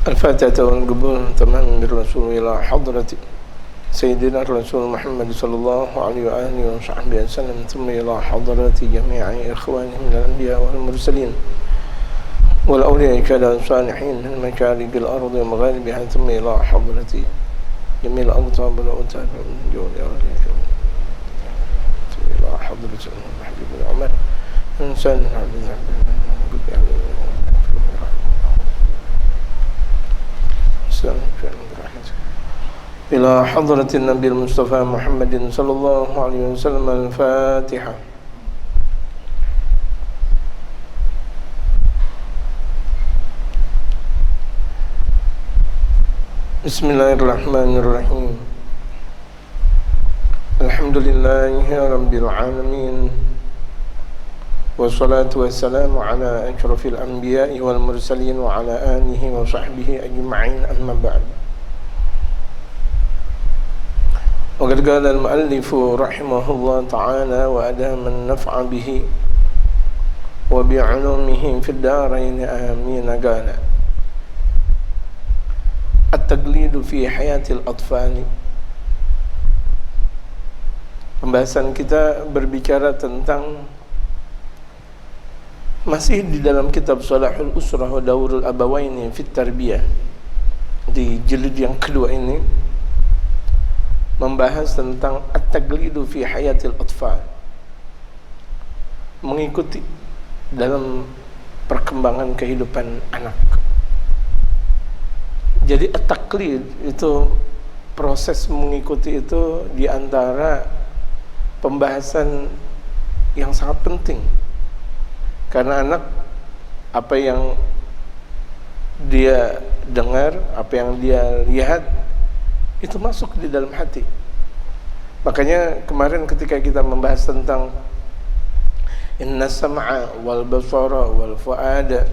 الفاتحة والقبول تمام بالرسول إلى حضرة سيدنا الرسول محمد صلى الله عليه وآله وصحبه وسلم ثم إلى حضرة جميع إخوانه من الأنبياء والمرسلين والأولياء كذا الصالحين من مشارق الأرض ومغاربها ثم إلى حضرة جميع الأقطاب والأوتاد من جود إلى حضرة المحبوب بن عمر إنسان إلى حضرة النبي المصطفى محمد صلى الله عليه وسلم. الفاتحة. بسم الله الرحمن الرحيم. الحمد لله رب العالمين والصلاة والسلام على أشرف الأنبياء والمرسلين وعلى آله وصحبه أجمعين. أما بعد، وقد قال المؤلف رحمه الله تعالى وأدام النفع به وبعلومه في الدارين آمين. قال: التقليد في حياة الأطفال. Pembahasan kita berbicara tentang masih di dalam kitab Salahul Usrah wa Daurul Abawaini fit Tarbiyah. Di jilid yang kedua ini membahas tentang at-taqlidu fi hayatil atfal, mengikuti dalam perkembangan kehidupan anak. Jadi at-taqlid itu proses mengikuti itu di antara pembahasan yang sangat penting, karena anak apa yang dia dengar, apa yang dia lihat itu masuk di dalam hati. Makanya kemarin ketika kita membahas tentang inna sam'a wal basara wal fuada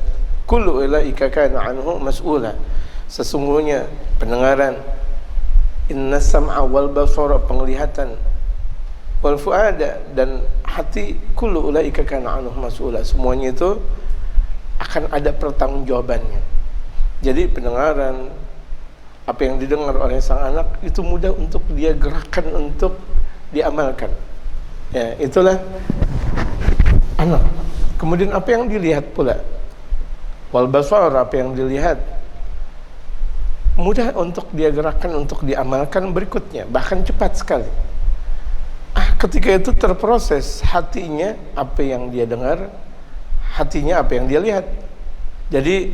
kullu ulaika kana anhu mas'ula, sesungguhnya pendengaran, inna sam'a wal basara penglihatan, wal fuada dan hati, kullu ulaika kana anhu mas'ula, semuanya itu akan ada pertanggungjawabannya. Jadi pendengaran, apa yang didengar oleh sang anak itu mudah untuk dia gerakan untuk diamalkan. Ya, itulah anak. Kemudian apa yang dilihat pula, wal basar, apa yang dilihat mudah untuk dia gerakan untuk diamalkan berikutnya, bahkan cepat sekali. Ketika itu terproses hatinya, apa yang dia dengar, hatinya apa yang dia lihat. Jadi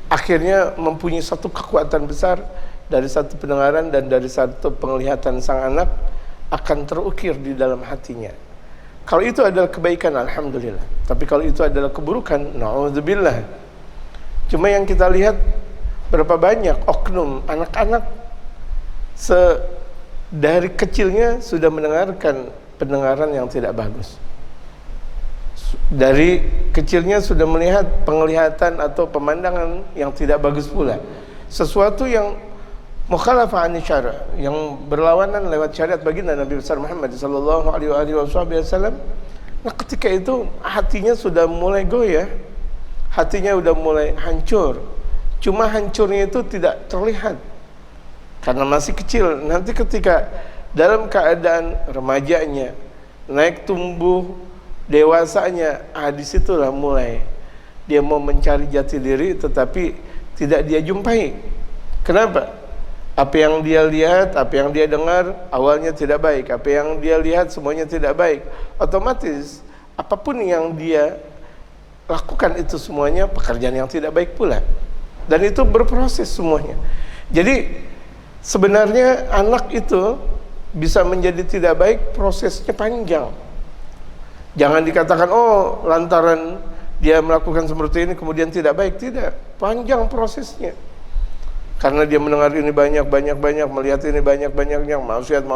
akhirnya mempunyai satu kekuatan besar dari satu pendengaran dan dari satu penglihatan sang anak akan terukir di dalam hatinya. Kalau itu adalah kebaikan, alhamdulillah. Tapi kalau itu adalah keburukan, na'udzubillah. Cuma yang kita lihat berapa banyak oknum anak-anak dari kecilnya sudah mendengarkan pendengaran yang tidak bagus. Dari kecilnya sudah melihat penglihatan atau pemandangan yang tidak bagus pula. Sesuatu yang mukhalafah an syara', yang berlawanan lewat syariat baginda Nabi besar Muhammad sallallahu alaihi wasallam. Nah, ketika itu hatinya sudah mulai goyah, hatinya sudah mulai hancur. Cuma hancurnya itu tidak terlihat karena masih kecil. Nanti ketika dalam keadaan remajanya, naik tumbuh, dewasanya, disitulah mulai dia mau mencari jati diri, tetapi tidak dia jumpai. Kenapa? Apa yang dia lihat, apa yang dia dengar awalnya tidak baik, apa yang dia lihat semuanya tidak baik. Otomatis apapun yang dia lakukan itu semuanya pekerjaan yang tidak baik pula. Dan itu berproses semuanya. Jadi sebenarnya anak itu bisa menjadi tidak baik, prosesnya panjang. Jangan dikatakan, oh lantaran dia melakukan seperti ini kemudian tidak baik. Tidak, panjang prosesnya. Karena dia mendengar ini banyak, melihat ini banyak-banyaknya, maksiat.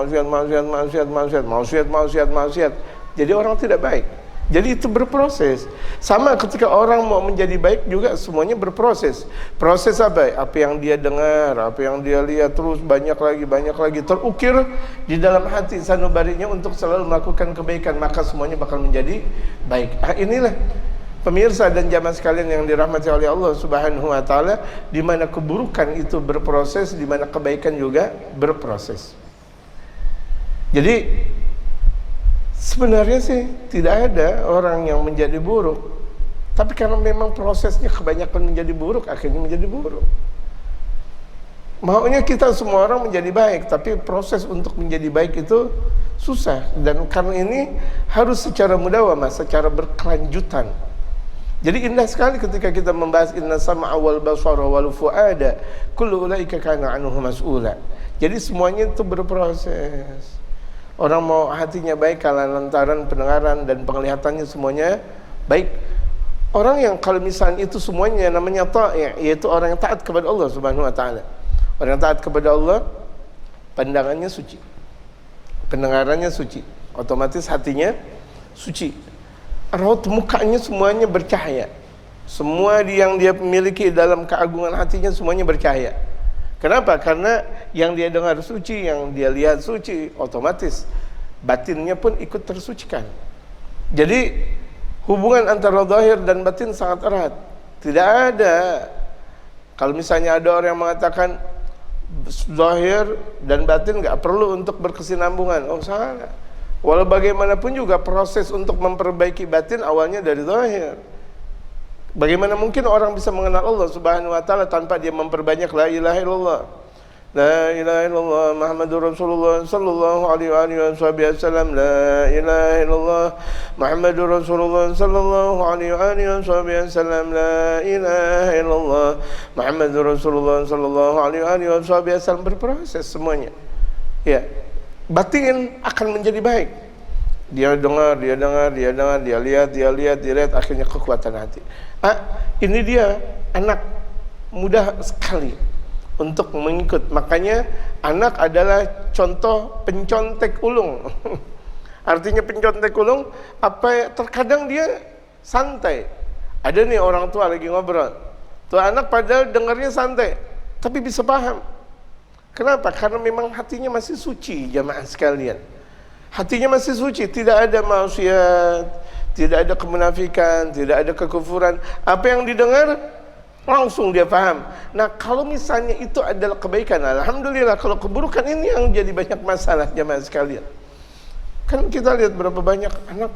Jadi orang tidak baik. Jadi itu berproses. Sama ketika orang mau menjadi baik juga semuanya berproses. Proses apa? Apa yang dia dengar, apa yang dia lihat, terus banyak lagi terukir di dalam hati sanubarinya untuk selalu melakukan kebaikan, maka semuanya bakal menjadi baik. Inilah Pemirsa dan jamaah sekalian yang dirahmati oleh Allah Subhanahu wa taala, di mana keburukan itu berproses, di mana kebaikan juga berproses. Jadi sebenarnya sih tidak ada orang yang menjadi buruk, tapi karena memang prosesnya kebanyakan menjadi buruk, akhirnya menjadi buruk. Maunya kita semua orang menjadi baik, tapi proses untuk menjadi baik itu susah. Dan karena ini harus secara mudawamah, secara berkelanjutan. Jadi indah sekali ketika kita membahas inna sam'a wal basara wal fuada kullu ulaika kana anhu mas'ula. Jadi semuanya itu berproses. Orang mau hatinya baik kalau lantaran pendengaran dan penglihatannya semuanya baik. Orang yang kalau misalnya itu semuanya namanya ta'i', yaitu orang yang taat kepada Allah Subhanahu wa taala. Orang yang taat kepada Allah, pandangannya suci, pendengarannya suci, otomatis hatinya suci. Raut mukanya semuanya bercahaya. Semua yang dia miliki dalam keagungan hatinya semuanya bercahaya. Kenapa? Karena yang dia dengar suci, yang dia lihat suci, otomatis batinnya pun ikut tersucikan. Jadi hubungan antara zahir dan batin sangat erat. Tidak ada, kalau misalnya ada orang yang mengatakan zahir dan batin nggak perlu untuk berkesinambungan, oh salah. Walau bagaimanapun juga proses untuk memperbaiki batin awalnya dari zahir. Bagaimana mungkin orang bisa mengenal Allah Subhanahu wa taala tanpa dia memperbanyak la ilaha illallah. La ilaha illallah Muhammadur Rasulullah sallallahu alaihi wasallam. La ilaha illallah Muhammadur Rasulullah sallallahu alaihi wasallam. La ilaha illallah Muhammadur Rasulullah sallallahu alaihi wasallam. Berproses semuanya. Ya. Batin akan menjadi baik. Dia dengar, dia lihat, akhirnya kekuatan hati. Ini dia anak mudah sekali untuk mengikut. Makanya anak adalah contoh pencontek ulung. Artinya pencontek ulung, terkadang dia santai. Ada nih orang tua lagi ngobrol, tuh anak padahal dengarnya santai, tapi bisa paham. Kenapa? Karena memang hatinya masih suci, jamaah sekalian. Hatinya masih suci, tidak ada maksiat, tidak ada kemunafikan, tidak ada kekufuran. Apa yang didengar langsung dia paham. Nah, kalau misalnya itu adalah kebaikan, alhamdulillah. Kalau keburukan ini yang jadi banyak masalah, jamaah sekalian. Kan kita lihat berapa banyak anak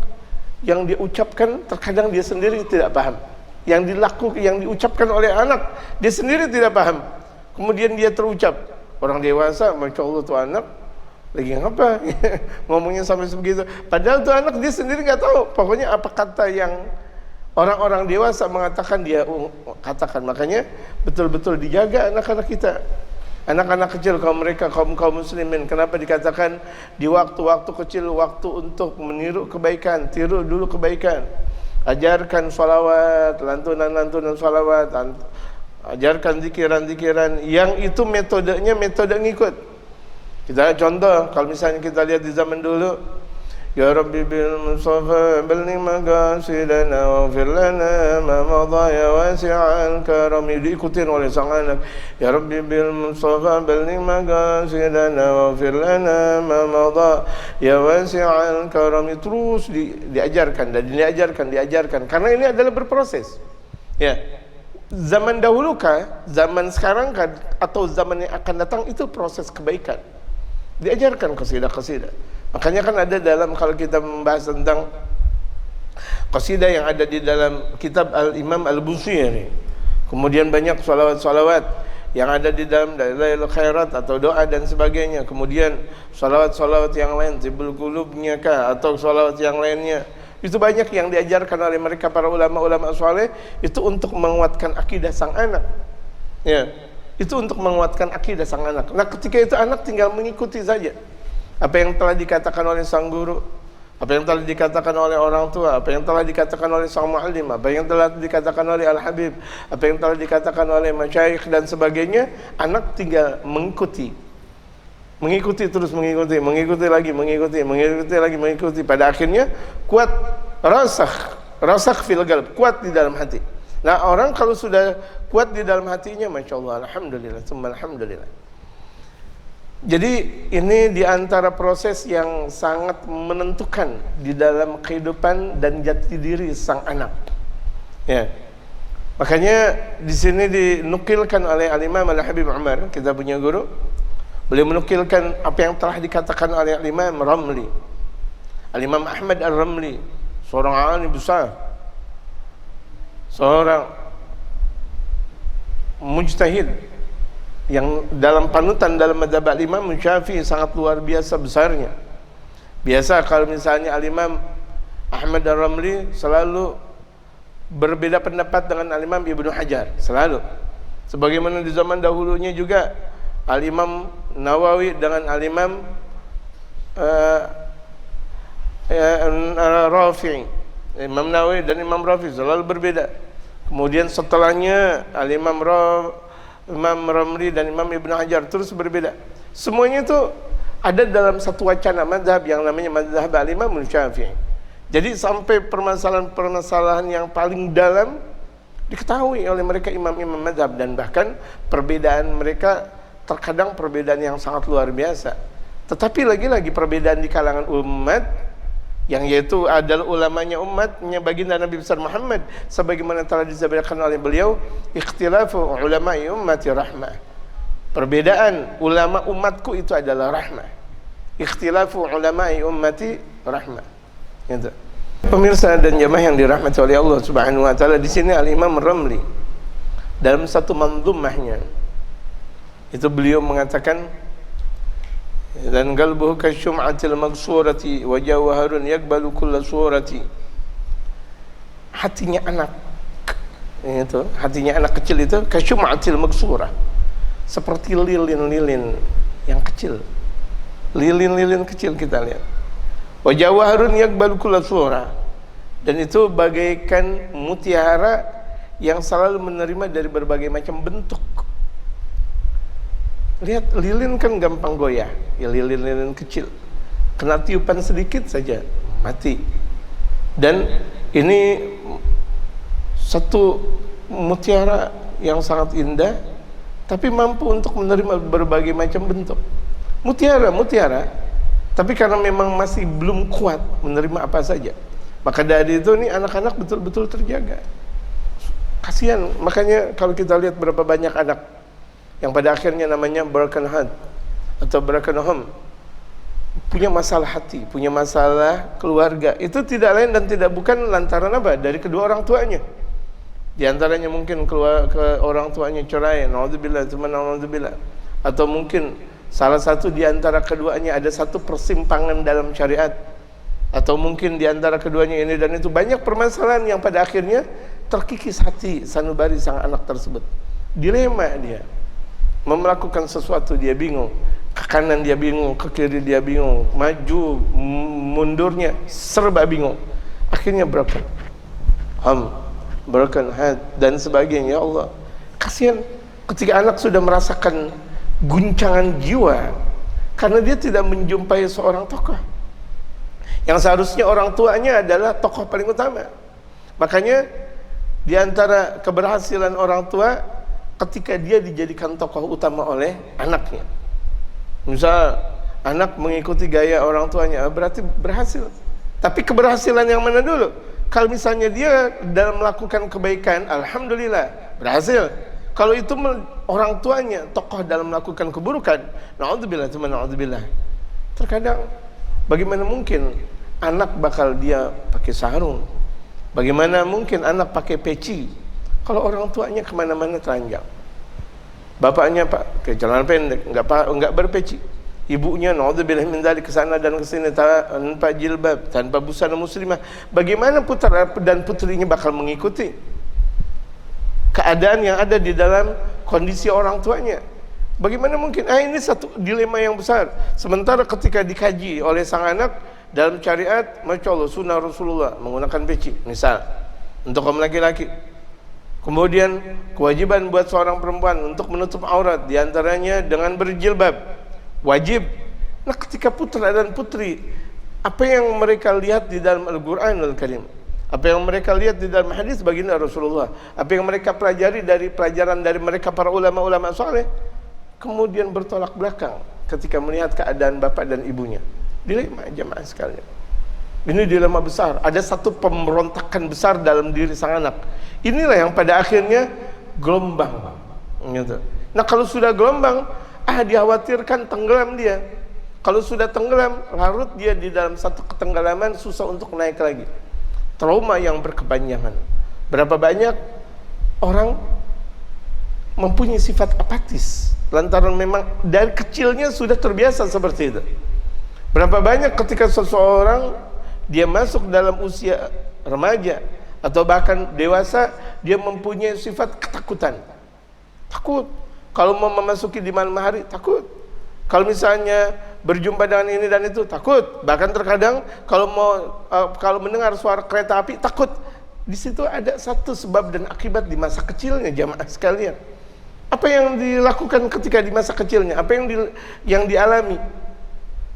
yang dia ucapkan, terkadang dia sendiri tidak paham. Yang diucapkan oleh anak, dia sendiri tidak paham. Kemudian dia terucap. Orang dewasa, Masya Allah tuh anak lagi ngapa? Ngomongnya sampai sebegitu. Padahal tuh anak dia sendiri nggak tahu. Pokoknya apa kata yang orang-orang dewasa mengatakan dia katakan. Makanya betul-betul dijaga anak-anak kita. Anak-anak kecil kaum muslimin. Kenapa dikatakan di waktu-waktu kecil waktu untuk meniru kebaikan, tiru dulu kebaikan. Ajarkan sholawat, lantunan-lantunan sholawat. Ajarkan zikiran-zikiran yang itu metodenya metode ngikut. Kita contoh, kalau misalnya kita lihat di zaman dulu, ya Rabbi bil Mustafa balni maqasidana waghfir lana ma madha ya wasi'al karam, diikutin oleh sang anak. Ya Rabbi bil Mustafa balni maqasidana waghfir lana ma madha ya wasi'al karam, terus diajarkan dan diajarkan karena ini adalah berproses. Ya. Zaman dahulu kah, zaman sekarang kah, atau zaman yang akan datang itu proses kebaikan. Diajarkan qasidah-qasidah. Makanya kan ada dalam, kalau kita membahas tentang qasidah yang ada di dalam kitab Al-Imam Al-Busiri, kemudian banyak salawat-salawat yang ada di dalam Dalailul Khairat atau doa dan sebagainya. Kemudian salawat-salawat yang lain, Tibul Qulubnya kah, atau salawat yang lainnya. Itu banyak yang diajarkan oleh mereka para ulama-ulama saleh itu untuk menguatkan akidah sang anak. Ya, itu untuk menguatkan akidah sang anak. Nah, ketika itu anak tinggal mengikuti saja apa yang telah dikatakan oleh sang guru, apa yang telah dikatakan oleh orang tua, apa yang telah dikatakan oleh sang muallim, apa yang telah dikatakan oleh Al-Habib, apa yang telah dikatakan oleh masyayikh dan sebagainya. Anak tinggal mengikuti terus, mengikuti lagi. Pada akhirnya kuat, rasakh fil qalb, kuat di dalam hati. Nah, orang kalau sudah kuat di dalam hatinya, Masya Allah, alhamdulillah, alhamdulillah. Jadi ini diantara proses yang sangat menentukan di dalam kehidupan dan jati diri sang anak. Ya. Makanya di sini dinukilkan oleh Al-Imam Al-Habib Umar, kita punya guru. Beliau menukilkan apa yang telah dikatakan oleh Al-Imam Ramli. Al-Imam Ahmad Ar-Ramli, seorang alim besar, seorang mujtahid yang dalam panutan dalam mazhab Al-Imam Syafi'i sangat luar biasa besarnya. Biasa kalau misalnya Al-Imam Ahmad Ar-Ramli selalu berbeda pendapat dengan Al-Imam Ibnu Hajar, selalu. Sebagaimana di zaman dahulunya juga Al-Imam Nawawi dengan Al-Imam Rafi'i, Imam Nawawi dan Imam Rafi'i selalu berbeda. Kemudian setelahnya Al-Imam Imam Ramli dan Imam Ibnu Hajar terus berbeda. Semuanya itu ada dalam satu wacana mazhab yang namanya mazhab Al-Imam Syafi'i. Jadi sampai permasalahan-permasalahan yang paling dalam diketahui oleh mereka imam-imam mazhab, dan bahkan perbedaan mereka terkadang perbedaan yang sangat luar biasa. Tetapi lagi-lagi perbedaan di kalangan umat, yang yaitu adalah ulamanya umatnya baginda Nabi besar Muhammad, sebagaimana telah disabdakan oleh beliau, ikhtilafu ulama'i ummati rahmah. Perbedaan ulama umatku itu adalah rahmah. Ikhtilafu ulama'i ummati rahmah. Gitu. Pemirsa dan jamaah yang dirahmati oleh Allah Subhanahu wa taala, di sini Al-Imam Ramli dalam satu manzumahnya itu beliau mengatakan, dan qalbuhu kasyum'atil magsurati wa jawharun yaqbalu kulla surati. Hatinya anak itu, hatinya anak kecil itu kasyum'atil magsurah, seperti lilin-lilin yang kecil. Lilin-lilin kecil kita lihat. Wa jawharun yaqbalu kulla surah, dan itu bagaikan mutiara yang selalu menerima dari berbagai macam bentuk. Lihat, lilin kan gampang goyah, ya lilin-lilin kecil, kena tiupan sedikit saja mati. Dan ini satu mutiara yang sangat indah, tapi mampu untuk menerima berbagai macam bentuk. Mutiara, tapi karena memang masih belum kuat menerima apa saja, maka dari itu nih anak-anak betul-betul terjaga. Kasihan, makanya kalau kita lihat berapa banyak anak yang pada akhirnya namanya broken heart atau broken home, punya masalah hati, punya masalah keluarga, itu tidak lain dan tidak bukan lantaran apa? Dari kedua orang tuanya. Di antaranya mungkin ke orang tuanya cerai, naudzubillah, atau mungkin salah satu di antara keduanya ada satu persimpangan dalam syariat, atau mungkin di antara keduanya ini dan itu. Banyak permasalahan yang pada akhirnya terkikis hati sanubari sang anak tersebut. Dilema dia melakukan sesuatu, dia bingung, ke kanan dia bingung, ke kiri dia bingung, maju mundurnya serba bingung. Akhirnya broken heart dan sebagainya. Ya Allah, kasihan ketika anak sudah merasakan guncangan jiwa karena dia tidak menjumpai seorang tokoh yang seharusnya orang tuanya adalah tokoh paling utama. Makanya di antara keberhasilan orang tua ketika dia dijadikan tokoh utama oleh anaknya. Misal anak mengikuti gaya orang tuanya, berarti berhasil. Tapi keberhasilan yang mana dulu? Kalau misalnya dia dalam melakukan kebaikan, alhamdulillah berhasil. Kalau itu orang tuanya tokoh dalam melakukan keburukan, naudzubillah. Terkadang bagaimana mungkin anak bakal dia pakai sarung? Bagaimana mungkin anak pakai peci kalau orang tuanya kemana-mana telanjang? Bapaknya pakai celana pendek, enggak berpeci. Ibunya naudzubillah min dzalik kesana dan kesini tanpa jilbab, tanpa busana muslimah. Bagaimana putra dan putrinya bakal mengikuti keadaan yang ada di dalam kondisi orang tuanya? Bagaimana mungkin? Ini satu dilema yang besar. Sementara ketika dikaji oleh sang anak dalam syariat, masya Allah, sunnah Rasulullah menggunakan peci, misal untuk kaum laki-laki. Kemudian kewajiban buat seorang perempuan untuk menutup aurat, diantaranya dengan berjilbab, wajib. Nah, ketika putra dan putri, apa yang mereka lihat di dalam Al-Quranul Karim, apa yang mereka lihat di dalam hadis baginda Rasulullah, apa yang mereka pelajari dari pelajaran dari mereka para ulama-ulama saleh, kemudian bertolak belakang ketika melihat keadaan bapak dan ibunya. Dilema jemaah sekalian. Ini dilema besar. Ada satu pemberontakan besar dalam diri sang anak. Inilah yang pada akhirnya gelombang. Gitu. Nah kalau sudah gelombang, dikhawatirkan tenggelam dia. Kalau sudah tenggelam, larut dia di dalam satu ketenggelaman, susah untuk naik lagi. Trauma yang berkepanjangan. Berapa banyak orang mempunyai sifat apatis lantaran memang dari kecilnya sudah terbiasa seperti itu. Berapa banyak ketika seseorang dia masuk dalam usia remaja atau bahkan dewasa, dia mempunyai sifat ketakutan. Takut kalau mau memasuki di malam hari, takut kalau misalnya berjumpa dengan ini dan itu, takut. Bahkan terkadang kalau mendengar suara kereta api, takut. Di situ ada satu sebab dan akibat di masa kecilnya, jamaah sekalian. Apa yang dilakukan ketika di masa kecilnya? Apa yang dialami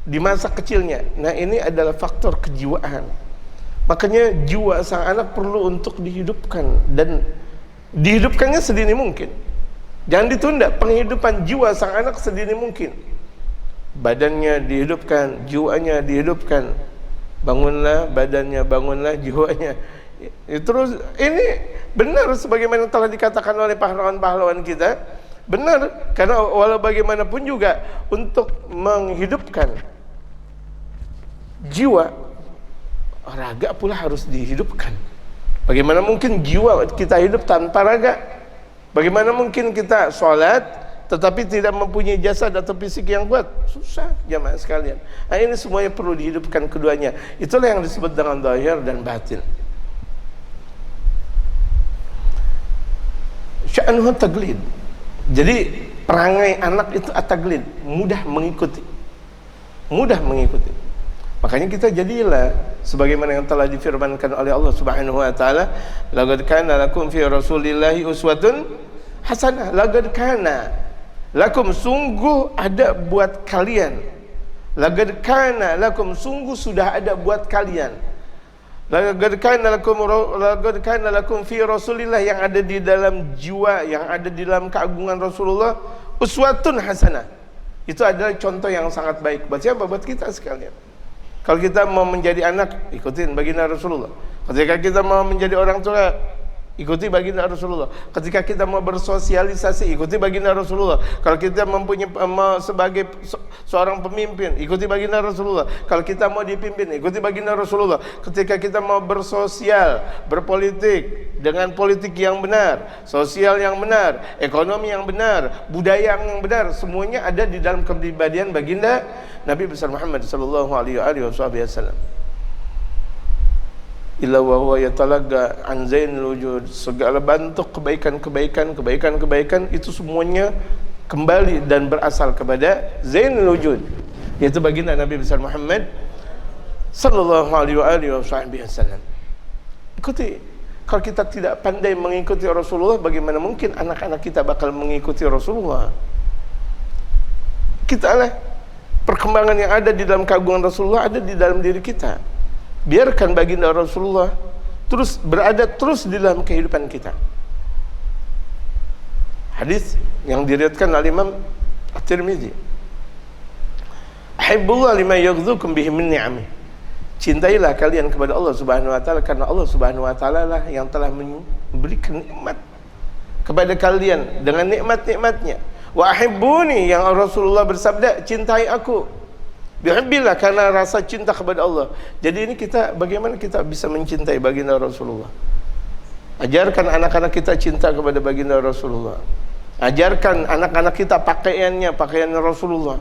di masa kecilnya? Nah, ini adalah faktor kejiwaan. Makanya jiwa sang anak perlu untuk dihidupkan, dan dihidupkannya sedini mungkin. Jangan ditunda penghidupan jiwa sang anak sedini mungkin. Badannya dihidupkan, jiwanya dihidupkan. Bangunlah badannya, bangunlah jiwanya. Terus ini benar sebagaimana telah dikatakan oleh pahlawan-pahlawan kita. Benar, karena walau bagaimanapun juga untuk menghidupkan jiwa, raga pula harus dihidupkan. Bagaimana mungkin jiwa kita hidup tanpa raga? Bagaimana mungkin kita sholat tetapi tidak mempunyai jasad atau fisik yang kuat? Susah, jamaah sekalian. Nah, ini semuanya perlu dihidupkan keduanya. Itulah yang disebut dengan zahir dan batin. Sya'nuhu taglid. Jadi perangai anak itu at-taglid, mudah mengikuti. Mudah mengikuti. Makanya kita jadilah sebagaimana yang telah difirmankan oleh Allah Subhanahu wa taala, laqad kana lakum fi rasulillahi uswatun hasanah. Laqad kana lakum, sungguh ada buat kalian. Laqad kana lakum, sungguh sudah ada buat kalian. Laqad kana lakum fi rasulillah, yang ada di dalam jiwa, yang ada di dalam keagungan Rasulullah, uswatun hasanah. Itu adalah contoh yang sangat baik. Buat siapa? Buat kita sekalian. Kalau kita mau menjadi anak, ikutin baginda Rasulullah. Ketika kita mau menjadi orang tua, ikuti baginda Rasulullah. Ketika kita mau bersosialisasi, ikuti baginda Rasulullah. Kalau kita mempunyai sebagai seorang pemimpin, ikuti baginda Rasulullah. Kalau kita mau dipimpin, ikuti baginda Rasulullah. Ketika kita mau bersosial, berpolitik dengan politik yang benar, sosial yang benar, ekonomi yang benar, budaya yang benar, semuanya ada di dalam kepribadian baginda Nabi besar Muhammad sallallahu alaihi wasallam. Illa wa huwa yatalagga an zainul wujud. Segala bentuk kebaikan itu semuanya kembali dan berasal kepada zainul wujud, yaitu baginda Nabi besar Muhammad sallallahu alaihi wasallam. Ikuti. Kalau kita tidak pandai mengikuti Rasulullah, bagaimana mungkin anak-anak kita bakal mengikuti Rasulullah? Kita lah, perkembangan yang ada di dalam keagungan Rasulullah ada di dalam diri kita. Biarkan baginda Rasulullah terus berada terus di dalam kehidupan kita. Hadis yang diriwayatkan oleh Imam At-Tirmidzi, ahibbullah lima yaghzukum bihi min ni'amih. Cintailah kalian kepada Allah Subhanahu wa taala, karena Allah Subhanahu wa taala lah yang telah memberikan nikmat kepada kalian dengan nikmat-nikmatnya. Wa ahibbuni, yang Rasulullah bersabda, cintai aku. Bihubbillah, karena rasa cinta kepada Allah. Jadi ini kita, bagaimana kita bisa mencintai baginda Rasulullah? Ajarkan anak-anak kita cinta kepada baginda Rasulullah. Ajarkan anak-anak kita pakaian Rasulullah.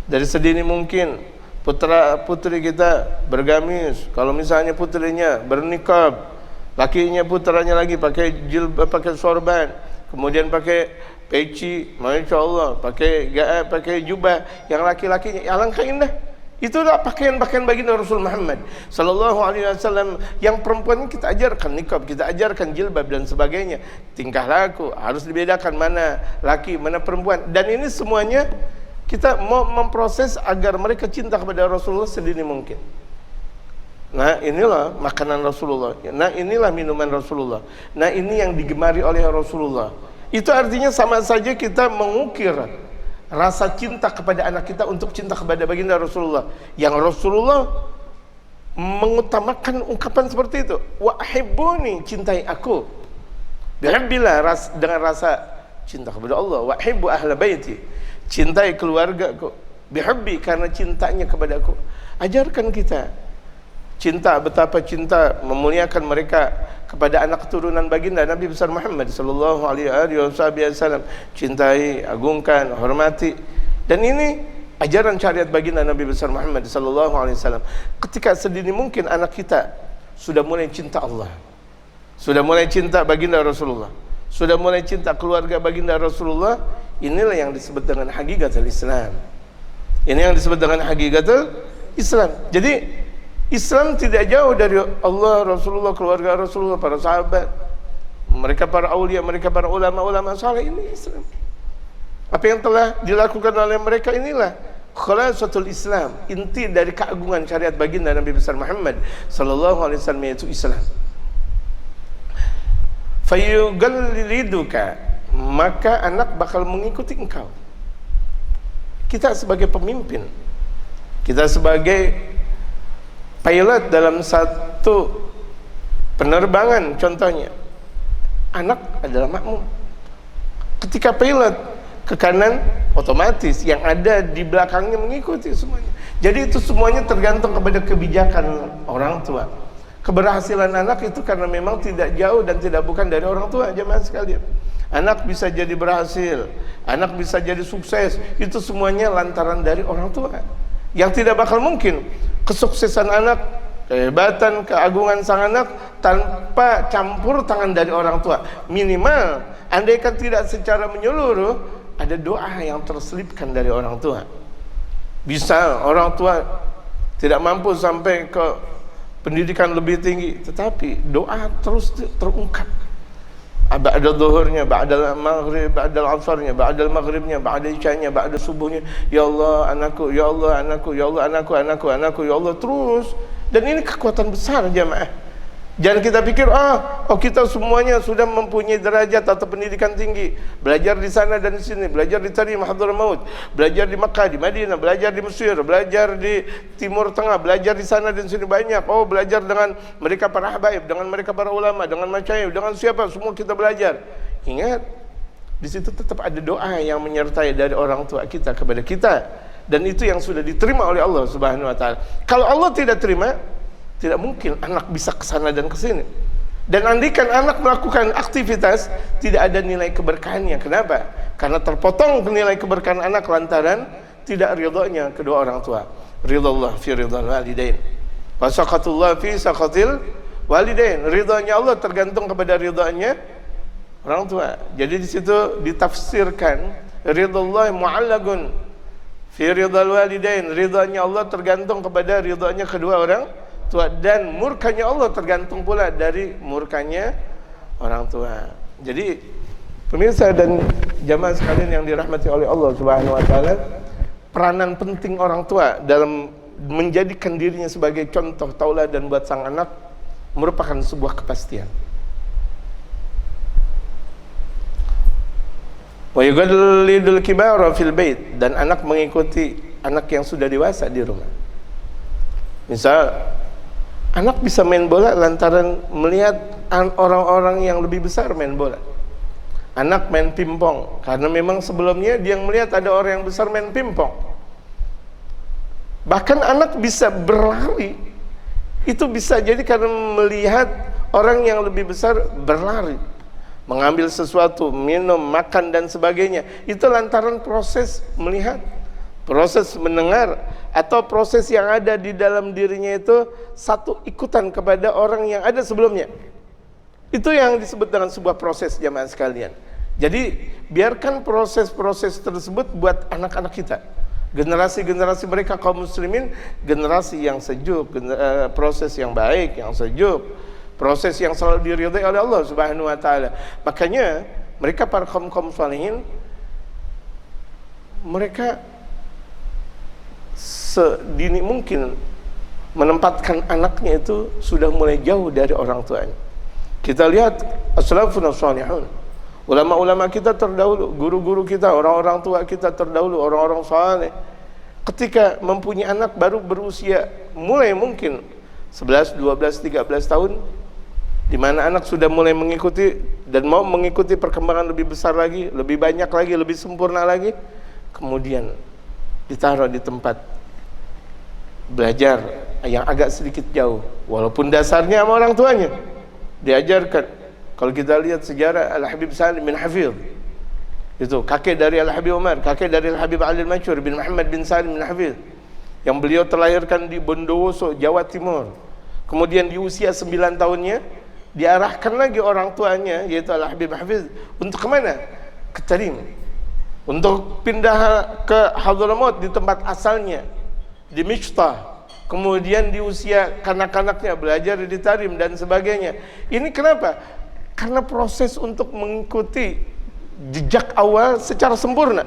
Dari sedini mungkin putra putri kita bergamis. Kalau misalnya putrinya bernikab, lakinya putranya lagi pakai jilbab, pakai sorban, kemudian pakai peci, masya Allah, pakai jubah. Yang laki-lakinya, alangkah indah. Itulah pakaian-pakaian baginda Rasul Muhammad sallallahu alaihi wasallam. Yang perempuan kita ajarkan nikab, kita ajarkan jilbab dan sebagainya. Tingkah laku harus dibedakan, mana laki, mana perempuan. Dan ini semuanya kita mau memproses agar mereka cinta kepada Rasulullah sedini mungkin. Nah, inilah makanan Rasulullah. Nah, inilah minuman Rasulullah. Nah, ini yang digemari oleh Rasulullah. Itu artinya sama saja kita mengukir rasa cinta kepada anak kita untuk cinta kepada baginda Rasulullah. Yang Rasulullah mengutamakan ungkapan seperti itu. Wa ahibbuni, cintai aku. Bihubbillah, dengan rasa cinta kepada Allah. Wa ahibbu ahla baiti, cintai keluargaku. Bihubbi, karena cintanya kepada aku. Ajarkan kita cinta, betapa cinta memuliakan mereka kepada anak keturunan baginda Nabi besar Muhammad sallallahu alaihi wasallam. Cintai, agungkan, hormati. Dan ini ajaran syariat baginda Nabi besar Muhammad sallallahu alaihi wasallam. Ketika sedini mungkin anak kita sudah mulai cinta Allah, sudah mulai cinta baginda Rasulullah, sudah mulai cinta keluarga baginda Rasulullah, inilah yang disebut dengan hakikatul Islam. Ini yang disebut dengan hakikatul Islam. Jadi Islam tidak jauh dari Allah, Rasulullah, keluarga Rasulullah, para sahabat, mereka para aulia, mereka para ulama-ulama saleh. Ini Islam. Apa yang telah dilakukan oleh mereka, inilah khulasatul Islam, inti dari keagungan syariat baginda Nabi besar Muhammad sallallahu alaihi wasallam, yaitu Islam. Fayugalliduka, maka anak bakal mengikuti engkau. Kita sebagai pemimpin, kita sebagai pilot dalam satu penerbangan contohnya, anak adalah makmum. Ketika pilot ke kanan, otomatis yang ada di belakangnya mengikuti semuanya. Jadi itu semuanya tergantung kepada kebijakan orang tua. Keberhasilan anak itu karena memang tidak jauh dan tidak bukan dari orang tua, jemaah sekalian. Anak bisa jadi berhasil, anak bisa jadi sukses, itu semuanya lantaran dari orang tua. Yang tidak bakal mungkin kesuksesan anak, kehebatan, keagungan sang anak tanpa campur tangan dari orang tua. Minimal, andaikan tidak secara menyeluruh, ada doa yang terselipkan dari orang tua. Bisa orang tua tidak mampu sampai ke pendidikan lebih tinggi, tetapi doa terus terungkap. Ba'da zuhurnya, ba'da maghrib, ba'da asarnya, ba'da maghribnya, ba'da isyanya, ba'da subuhnya, ya Allah anakku, ya Allah anakku, ya Allah anakku, ya Allah, terus. Dan ini kekuatan besar jamaah. Jangan kita pikir kita semuanya sudah mempunyai derajat atau pendidikan tinggi, belajar di sana dan di sini, belajar di Tarim Hadramaut, belajar di Makkah, di Madinah, belajar di Mesir, belajar di Timur Tengah, belajar di sana dan sini banyak. Belajar dengan mereka para habaib, dengan mereka para ulama, dengan masyayikh, dengan siapa, semua kita belajar. Ingat, di situ tetap ada doa yang menyertai dari orang tua kita kepada kita, dan itu yang sudah diterima oleh Allah Subhanahu wa taala. Kalau Allah tidak terima, tidak mungkin anak bisa ke sana dan ke sini. Dan andikan anak melakukan aktivitas, tidak ada nilai keberkahannya. Kenapa? Karena terpotong nilai keberkahan anak lantaran tidak ridhonya kedua orang tua. Ridhallah fi ridhal walidain, wa saqatullah fi saqatil walidain. Ridhonya Allah tergantung kepada ridhonya orang tua. Jadi di situ ditafsirkan ridhallah mu'allaqun fi ridhal walidain. Ridhonya Allah tergantung kepada ridhonya kedua orang tua, dan murkanya Allah tergantung pula dari murkanya orang tua. Jadi pemirsa dan jamaah sekalian yang dirahmati oleh Allah Subhanahu wa taala, peranan penting orang tua dalam menjadikan dirinya sebagai contoh tauladan buat sang anak merupakan sebuah kepastian. Wa yughallidul kibara fil bait, dan anak mengikuti anak yang sudah dewasa di rumah. Misal anak bisa main bola lantaran melihat orang-orang yang lebih besar main bola. Anak main pingpong karena memang sebelumnya dia melihat ada orang yang besar main pingpong. Bahkan anak bisa berlari, itu bisa jadi karena melihat orang yang lebih besar berlari, mengambil sesuatu, minum, makan dan sebagainya. Itu lantaran proses melihat, proses mendengar, atau proses yang ada di dalam dirinya itu satu ikutan kepada orang yang ada sebelumnya. Itu yang disebut dengan sebuah proses, jamaah sekalian. Jadi biarkan proses-proses tersebut buat anak-anak kita, generasi-generasi mereka kaum muslimin, generasi yang sejuk, proses yang baik, yang sejuk, proses yang selalu diridhai oleh Allah Subhanahu wa taala. Makanya mereka para kaum salihin, mereka sedini mungkin menempatkan anaknya itu sudah mulai jauh dari orang tuanya. Kita lihat as-salafun as-salihun, ulama-ulama kita terdahulu, guru-guru kita, orang-orang tua kita terdahulu, orang-orang saleh, ketika mempunyai anak baru berusia mulai mungkin 11, 12, 13 tahun, di mana anak sudah mulai mengikuti dan mau mengikuti perkembangan lebih besar lagi, lebih banyak lagi, lebih sempurna lagi, kemudian ditaruh di tempat belajar yang agak sedikit jauh, walaupun dasarnya sama orang tuanya diajarkan. Kalau kita lihat sejarah Al-Habib Salim bin Hafidh, itu kakek dari Al-Habib Umar, kakek dari Al-Habib Ali Al-Mansur bin Muhammad bin Salim bin Hafidh, yang beliau terlahirkan di Bondowoso, Jawa Timur. Kemudian di usia 9 tahunnya diarahkan lagi orang tuanya, yaitu Al-Habib Hafidh, untuk kemana? Ke Tarim, untuk pindah ke Hadramaut di tempat asalnya, di Mishtah. Kemudian di usia kanak-kanaknya belajar di Tarim dan sebagainya. Ini kenapa? Karena proses untuk mengikuti jejak awal secara sempurna.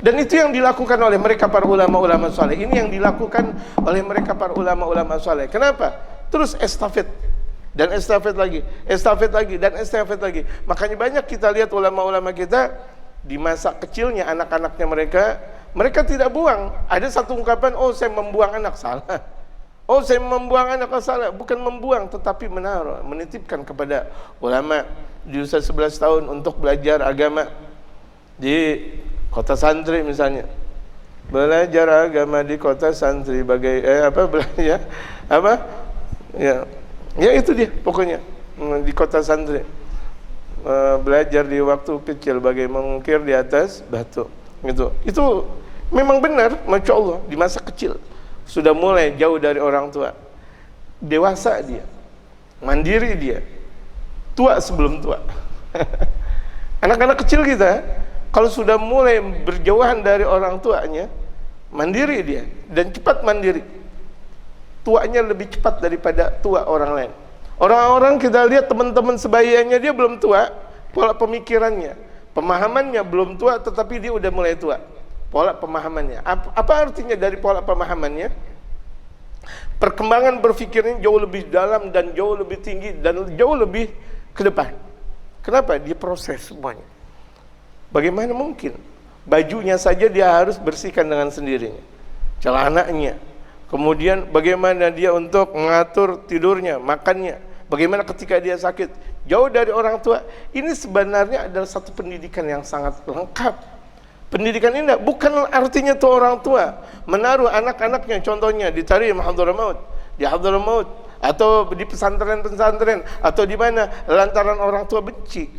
Dan itu yang dilakukan oleh mereka para ulama-ulama saleh. Ini yang dilakukan oleh mereka para ulama-ulama saleh. Kenapa? Terus estafet dan estafet lagi, estafet lagi dan estafet lagi. Makanya banyak kita lihat ulama-ulama kita di masa kecilnya anak-anaknya mereka tidak buang. Ada satu ungkapan, oh saya membuang anak, salah. Oh saya membuang anak, salah. Bukan membuang, tetapi menaruh, menitipkan kepada ulama di usia 11 tahun untuk belajar agama di kota santri misalnya. Belajar agama di kota santri belajar apa? Ya itu dia pokoknya, di kota santri. Belajar di waktu kecil bagai mengukir di atas batu. Itu memang benar, masya Allah, di masa kecil sudah mulai jauh dari orang tua, dewasa dia, mandiri dia, tua sebelum tua. Anak-anak kecil kita kalau sudah mulai berjauhan dari orang tuanya, mandiri dia dan cepat mandiri. Tuanya lebih cepat daripada tua orang lain. Orang-orang kita lihat teman-teman sebayanya dia belum tua, pola pemikirannya, pemahamannya belum tua, tetapi dia udah mulai tua. Pola pemahamannya. Apa artinya dari pola pemahamannya? Perkembangan berpikirnya jauh lebih dalam dan jauh lebih tinggi dan jauh lebih ke depan. Kenapa? Dia proses semuanya. Bagaimana mungkin? Bajunya saja dia harus bersihkan dengan sendirinya, celananya. Kemudian bagaimana dia untuk mengatur tidurnya, makannya, bagaimana ketika dia sakit, jauh dari orang tua. Ini sebenarnya adalah satu pendidikan yang sangat lengkap. Pendidikan ini bukan artinya tuh orang tua menaruh anak-anaknya, contohnya di Tarim Hadramaut, di Hadramaut atau di pesantren-pesantren atau di mana lantaran orang tua benci.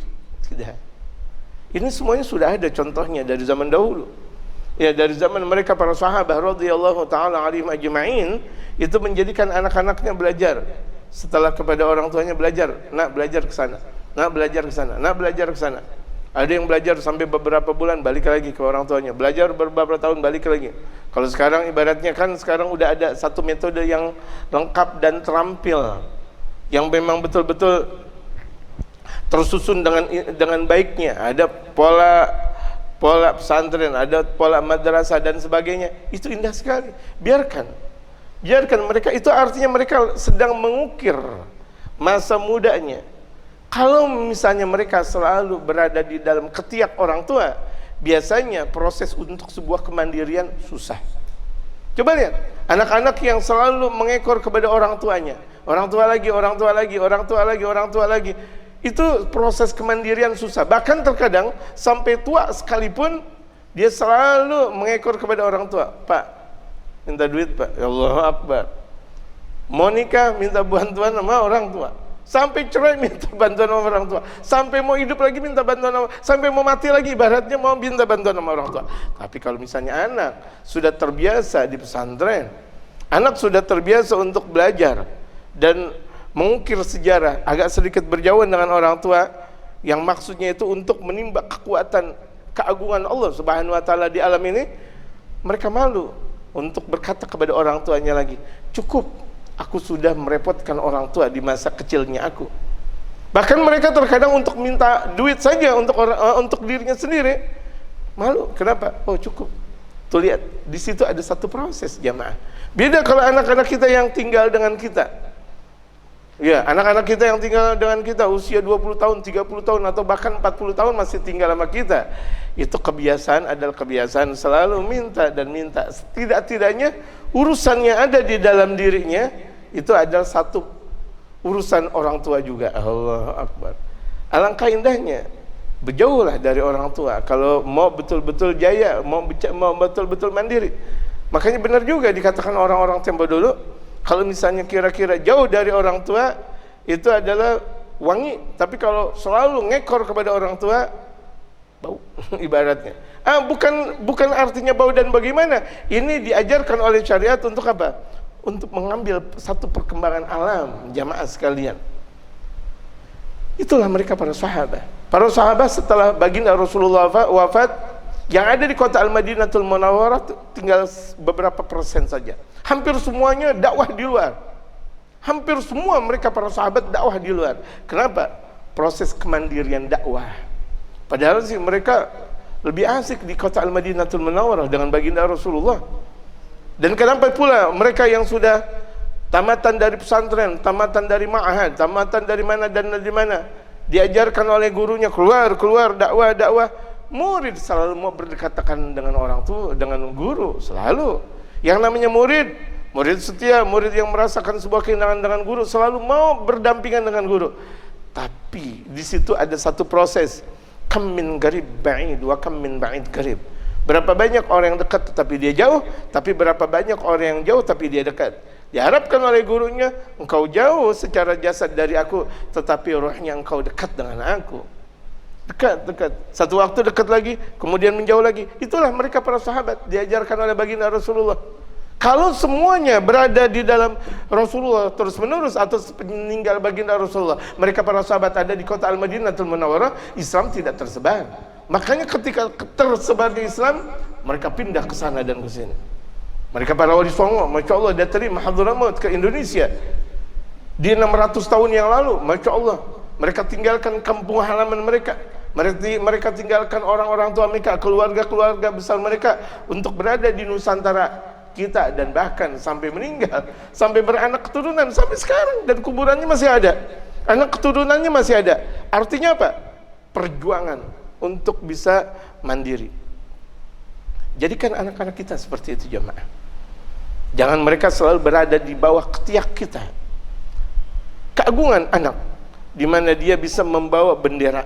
Tidak. Ini semuanya sudah ada contohnya dari zaman dahulu. Ya, dari zaman mereka para sahabat radhiyallahu taala alaihim ajma'in, itu menjadikan anak-anaknya belajar. Setelah kepada orang tuanya belajar, nak belajar ke sana, nak belajar ke sana, nak belajar ke sana. Ada yang belajar sampai beberapa bulan balik lagi ke orang tuanya, belajar beberapa tahun balik lagi. Kalau sekarang ibaratnya kan sekarang udah ada satu metode yang lengkap dan terampil, yang memang betul-betul tersusun dengan baiknya. Ada pola pesantren, ada pola madrasah dan sebagainya. Itu indah sekali. Biarkan mereka, itu artinya mereka sedang mengukir masa mudanya. Kalau misalnya mereka selalu berada di dalam ketiak orang tua, biasanya proses untuk sebuah kemandirian susah. Coba lihat, anak-anak yang selalu mengekor kepada orang tuanya, orang tua lagi, orang tua lagi, orang tua lagi, orang tua lagi, itu proses kemandirian susah. Bahkan terkadang sampai tua sekalipun dia selalu mengekor kepada orang tua. Pak, minta duit pak, ya Allahu Akbar. Mau nikah minta bantuan sama orang tua. Sampai cerai minta bantuan sama orang tua, sampai mau hidup lagi minta bantuan sama, sampai mau mati lagi ibaratnya mau minta bantuan sama orang tua. Tapi kalau misalnya anak sudah terbiasa di pesantren, anak sudah terbiasa untuk belajar dan mengukir sejarah, agak sedikit berjauhan dengan orang tua, yang maksudnya itu untuk menimba kekuatan keagungan Allah Subhanahu wa taala di alam ini, mereka malu untuk berkata kepada orang tuanya lagi, cukup, aku sudah merepotkan orang tua di masa kecilnya aku. Bahkan mereka terkadang untuk minta duit saja untuk dirinya sendiri malu. Kenapa? Oh cukup. Tuh lihat, di situ ada satu proses jamaah. Beda kalau anak-anak kita yang tinggal dengan kita. Ya, anak-anak kita yang tinggal dengan kita usia 20 tahun, 30 tahun atau bahkan 40 tahun masih tinggal sama kita. Itu kebiasaan adalah kebiasaan selalu minta dan minta. Tidak-tidaknya urusannya ada di dalam dirinya, itu adalah satu urusan orang tua juga. Allahu Akbar. Alangkah indahnya berjauhlah dari orang tua kalau mau betul-betul jaya, mau betul-betul mandiri. Makanya benar juga dikatakan orang-orang tempo dulu, kalau misalnya kira-kira jauh dari orang tua itu adalah wangi, tapi kalau selalu ngekor kepada orang tua bau ibaratnya. Bukan artinya bau dan bagaimana. Ini diajarkan oleh syariat untuk apa? Untuk mengambil satu perkembangan alam, jamaah sekalian. Itulah mereka para sahabat. Para sahabat setelah baginda Rasulullah wafat, yang ada di kota Al-Madinatul Munawwarah tinggal beberapa persen saja. Hampir semuanya dakwah di luar. Hampir semua mereka para sahabat dakwah di luar. Kenapa? Proses kemandirian dakwah. Padahal sih mereka lebih asik di kota Al-Madinatul Munawwarah dengan baginda Rasulullah. Dan kenapa pula mereka yang sudah tamatan dari pesantren, tamatan dari ma'had, tamatan dari mana dan dari mana, diajarkan oleh gurunya keluar dakwah, murid selalu mau berdekatan dengan orang tua, dengan guru selalu. Yang namanya murid setia, murid yang merasakan sebuah keindahan dengan guru selalu mau berdampingan dengan guru. Tapi di situ ada satu proses, kam min garib ba'id wa kam min ba'id garib. Berapa banyak orang yang dekat tetapi dia jauh, tapi berapa banyak orang yang jauh tapi dia dekat. Diharapkan oleh gurunya, engkau jauh secara jasad dari aku, tetapi rohnya engkau dekat dengan aku. Dekat. Satu waktu dekat lagi, kemudian menjauh lagi. Itulah mereka para sahabat, diajarkan oleh baginda Rasulullah. Kalau semuanya berada di dalam Rasulullah terus menerus atau peninggal baginda Rasulullah, mereka para sahabat ada di kota Al-Madinatul Munawwarah, Islam tidak tersebar. Makanya ketika tersebar di Islam, mereka pindah ke sana dan ke sini. Mereka para wali songo, Masya Allah, dia terima Hadramaut ke Indonesia di 600 tahun yang lalu. Masya Allah, mereka tinggalkan kampung halaman mereka, mereka tinggalkan orang-orang tua mereka, keluarga-keluarga besar mereka untuk berada di Nusantara kita, dan bahkan sampai meninggal, sampai beranak keturunan sampai sekarang, dan kuburannya masih ada, anak keturunannya masih ada. Artinya apa? Perjuangan untuk bisa mandiri. Jadikan anak-anak kita seperti itu, jemaah. Jangan mereka selalu berada di bawah ketiak kita. Keagungan anak, di mana dia bisa membawa bendera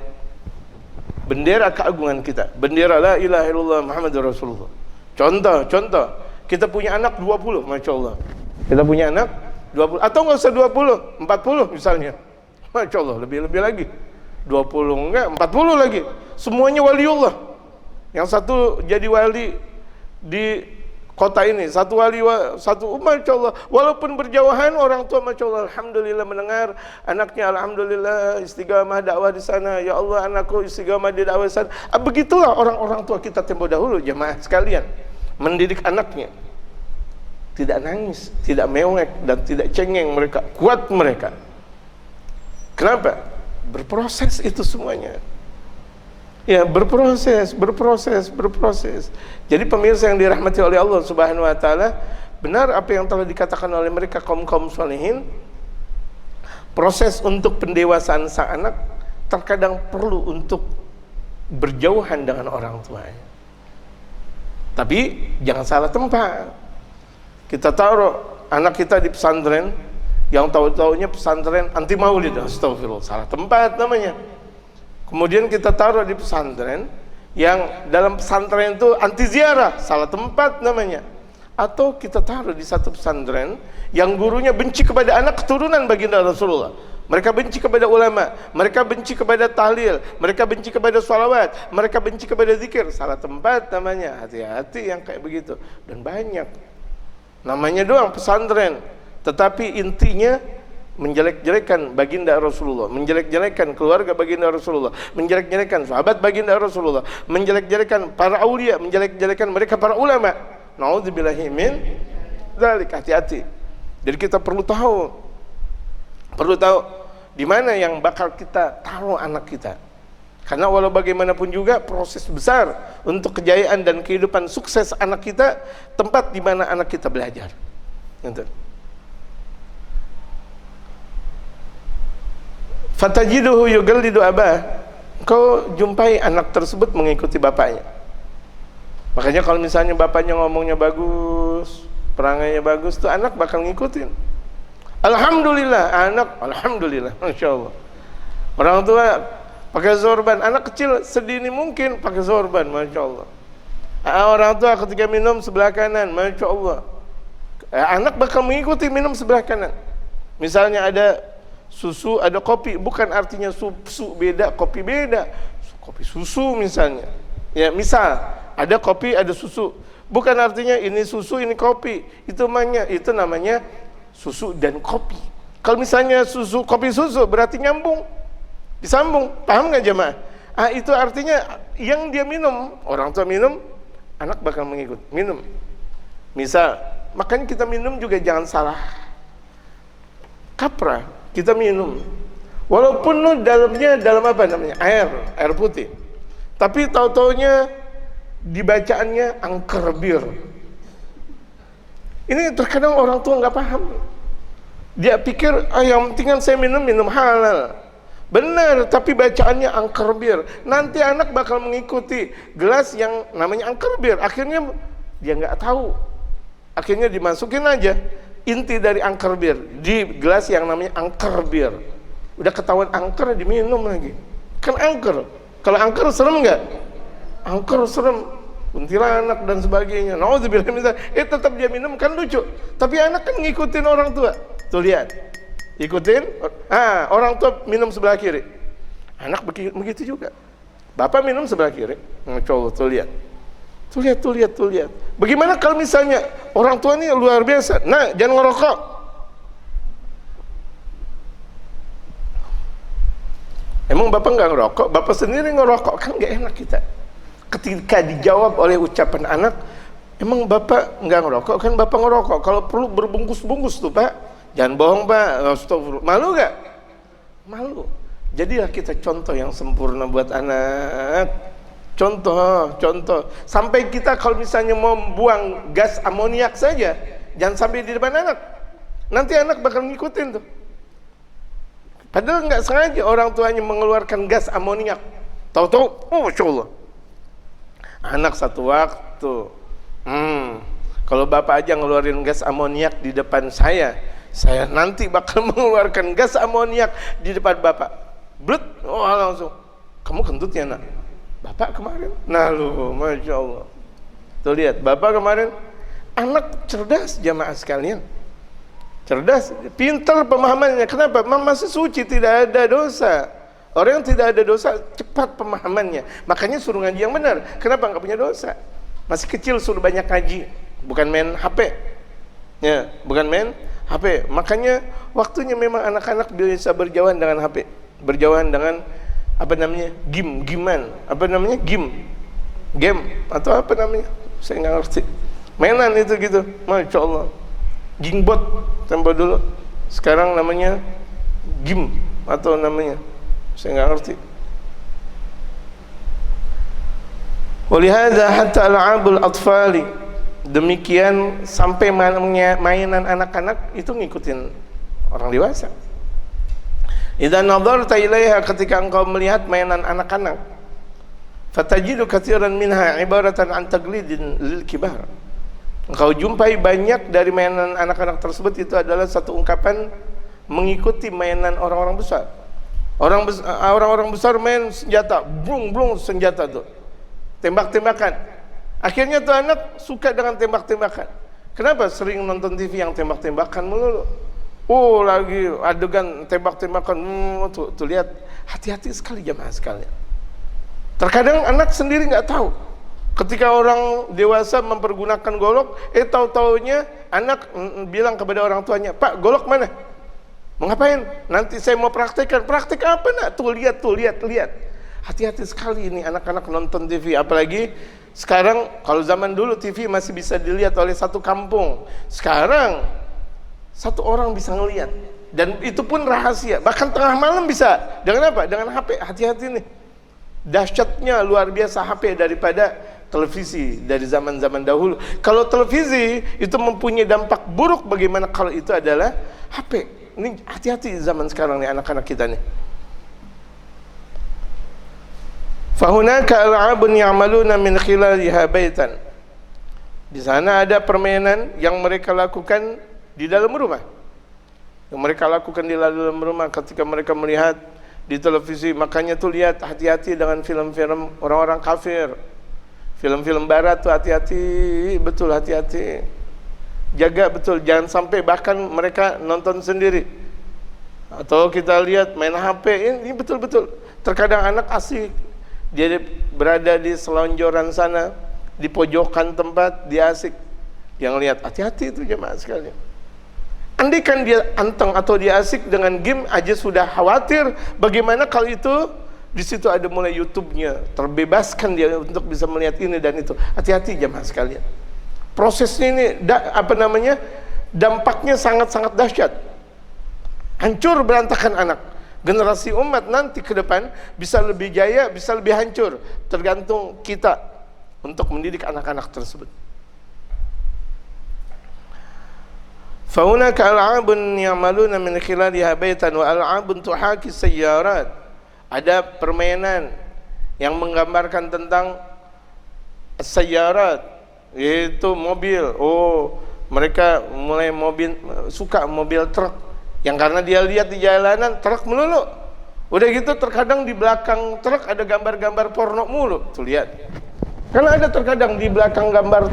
keagungan kita, bendera la ilaha illallah Muhammadur Rasulullah. Contoh, kita punya anak 20, Masya Allah. Kita punya anak 20, atau nggak usah 20, 40 misalnya. Masya Allah, lebih lagi. 20 enggak, 40 lagi. Semuanya waliullah. Yang satu jadi wali di kota ini, satu wali, satu, Masya Allah. Walaupun berjauhan, orang tua Masya Allah, alhamdulillah mendengar anaknya, alhamdulillah istiqamah dakwah di sana. Ya Allah, anakku istiqamah di dakwah di sana. Begitulah orang-orang tua kita tempo dahulu, jemaah sekalian, mendidik anaknya. Tidak nangis, tidak mewek, dan tidak cengeng mereka, kuat mereka. Kenapa? Berproses itu semuanya. Ya, berproses. Jadi pemirsa yang dirahmati oleh Allah Subhanahu wa taala, benar apa yang telah dikatakan oleh mereka kaum salihin. Proses untuk pendewasaan sang anak terkadang perlu untuk berjauhan dengan orang tuanya. Tapi jangan salah tempat. Kita taruh anak kita di pesantren, yang tahu-tahunya pesantren anti maulid, astagfirullah, salah tempat namanya. Kemudian kita taruh di pesantren yang dalam pesantren itu anti ziarah, salah tempat namanya. Atau kita taruh di satu pesantren yang gurunya benci kepada anak keturunan baginda Rasulullah. Mereka benci kepada ulama, mereka benci kepada tahlil, mereka benci kepada sholawat, mereka benci kepada zikir, salah tempat namanya. Hati-hati yang kayak begitu. Dan banyak. Namanya doang pesantren, tetapi intinya menjelek-jelekan baginda Rasulullah, menjelek-jelekan keluarga baginda Rasulullah, menjelek-jelekan sahabat baginda Rasulullah, menjelek-jelekan para aulia, menjelek-jelekan mereka para ulama. Nauzubillahi min dzalik. Hati-hati. Jadi kita perlu tahu di mana yang bakal kita taruh anak kita. Karena walau bagaimanapun juga proses besar untuk kejayaan dan kehidupan sukses anak kita, tempat di mana anak kita belajar. Gitu. Fatajiduhu yugallidu abah. Kau jumpai anak tersebut mengikuti bapaknya. Makanya kalau misalnya bapaknya ngomongnya bagus, perangainya bagus, tuh anak bakal ngikutin. Alhamdulillah, anak alhamdulillah, masya Allah. Orang tua pakai sorban, anak kecil sedini mungkin pakai sorban, masya Allah. Orang tua ketika minum sebelah kanan, masya Allah. Anak bakal mengikuti minum sebelah kanan. Misalnya ada susu, ada kopi, bukan artinya susu beda, kopi beda. Kopi susu misalnya. Ya, misal ada kopi, ada susu. Bukan artinya ini susu, ini kopi. Itu namanya susu dan kopi. Kalau misalnya susu, kopi susu berarti nyambung. Disambung. Paham nggak jemaah? Itu artinya yang dia minum, orang tua minum, anak bakal mengikut. Minum. Misal, makanya kita minum juga jangan salah kaprah. Kita minum. Walaupun dalamnya dalam apa namanya? Air putih. Tapi tahu-taunya dibacaannya angker bir. Ini terkadang orang tua nggak paham. Dia pikir, yang penting saya minum halal. Benar, tapi bacaannya angker bir. Nanti anak bakal mengikuti gelas yang namanya angker bir. Akhirnya dia nggak tahu. Akhirnya dimasukin aja inti dari angker bir di gelas yang namanya angker bir. Udah ketahuan angker, diminum lagi. Kan angker. Kalau angker serem nggak? Angker serem. Kuntilanak dan sebagainya. Nauzubillah misalnya, tetap dia minum kan lucu. Tapi anak kan ngikutin orang tua. Tuh lihat, ikutin. Orang tua minum sebelah kiri, anak begitu juga. Bapak minum sebelah kiri, coba tuh lihat. Tuh lihat. Bagaimana kalau misalnya orang tua ini luar biasa? Nah, jangan ngerokok. Emang bapak nggak ngerokok? Bapak sendiri ngerokok kan nggak enak kita. Ketika dijawab oleh ucapan anak, emang bapak nggak ngerokok? Kan bapak ngerokok. Kalau perlu berbungkus-bungkus tuh pak. Jangan bohong pak. Astagfirullah. Malu nggak? Malu. Jadilah kita contoh yang sempurna buat anak. Contoh. Sampai kita kalau misalnya mau buang gas amoniak saja, jangan sampai di depan anak. Nanti anak bakal ngikutin tuh. Padahal nggak sengaja orang tuanya mengeluarkan gas amoniak. Tahu-tahu, masya Allah. Anak satu waktu, kalau bapak aja ngeluarin gas amoniak di depan saya nanti bakal mengeluarkan gas amoniak di depan bapak. Blut, langsung. Kamu kentut ya nak? Bapak kemarin. Nah lu, masya Allah. Tuh lihat, bapak kemarin. Anak cerdas jamaah sekalian. Cerdas, pintar pemahamannya. Kenapa? Masih suci, tidak ada dosa. Orang yang tidak ada dosa cepat pemahamannya. Makanya suruh ngaji yang benar. Kenapa nggak punya dosa? Masih kecil suruh banyak ngaji, bukan main HP. Ya, bukan main HP. Makanya waktunya memang anak-anak bisa berjauhan dengan HP, berjauhan dengan apa namanya game-gamean, apa namanya game atau apa namanya? Saya nggak ngerti. Mainan itu gitu, masya Allah. Gingbot tempo dulu, sekarang namanya game atau namanya saya nggak ngerti. Walihada hatta al'abul atfali, demikian sampai mainan anak-anak itu ngikutin orang dewasa. Idza nadarta ilaiha, ketika engkau melihat mainan anak-anak, fatajidu katsiran minha ibaratan an taglidin lil kibar. Engkau jumpai banyak dari mainan anak-anak tersebut itu adalah satu ungkapan mengikuti mainan orang-orang besar. Orang-orang besar main senjata, blung senjata tuh, tembak-tembakan. Akhirnya tuh anak suka dengan tembak-tembakan. Kenapa? Sering nonton TV yang tembak-tembakan melulu. Lagi adegan tembak-tembakan. Tuh lihat, hati-hati sekali jamaah sekalian. Terkadang anak sendiri nggak tahu. Ketika orang dewasa mempergunakan golok, tahu-taunya anak bilang kepada orang tuanya, Pak, golok mana? Mau ngapain? Nanti saya mau praktekkan. Praktek apa nak? Tuh lihat. Hati-hati sekali ini anak-anak nonton TV. Apalagi sekarang, kalau zaman dulu TV masih bisa dilihat oleh satu kampung. Sekarang satu orang bisa ngelihat, dan itu pun rahasia. Bahkan tengah malam bisa. Dengan apa? Dengan HP. Hati-hati nih. Dahsyatnya luar biasa HP daripada televisi dari zaman-zaman dahulu. Kalau televisi itu mempunyai dampak buruk, bagaimana kalau itu adalah HP? Ini hati-hati zaman sekarang nih anak-anak kita nih. Fahunaka al'abun ya'maluna min khilaliha baitan. Di sana ada permainan yang mereka lakukan di dalam rumah. yang mereka lakukan di dalam rumah ketika mereka melihat di televisi. Makanya tuh lihat, hati-hati dengan film-film orang-orang kafir, film-film barat tuh hati-hati, betul hati-hati, jaga betul, jangan sampai bahkan mereka nonton sendiri. Atau kita lihat main HP, ini betul-betul terkadang anak asik, dia berada di selonjoran sana, di pojokan tempat, dia asik, dia ngelihat, hati-hati itu jemaah sekalian. Andai kan dia anteng atau dia asik dengan game aja sudah khawatir, bagaimana kalau itu di situ ada mulai YouTube-nya, terbebaskan dia untuk bisa melihat ini dan itu. Hati-hati jemaah sekalian. Prosesnya ini dampaknya sangat-sangat dahsyat. Hancur berantakan anak. Generasi umat nanti ke depan bisa lebih jaya, bisa lebih hancur, tergantung kita untuk mendidik anak-anak tersebut. فَهُنَاكَ أَلْعَابٌ يَعْمَلُونَ مِنْ خِلَالِهَا بَيْتًا وَأَلْعَابٌ تُحَاكِي السَّيَّارَاتِ. Ada permainan yang menggambarkan tentang sayyarat, yaitu mobil. Oh, mereka mulai suka mobil truk, yang karena dia lihat di jalanan truk melulu. Udah gitu terkadang di belakang truk ada gambar-gambar porno mulu. Tuh lihat. Karena ada terkadang di belakang gambar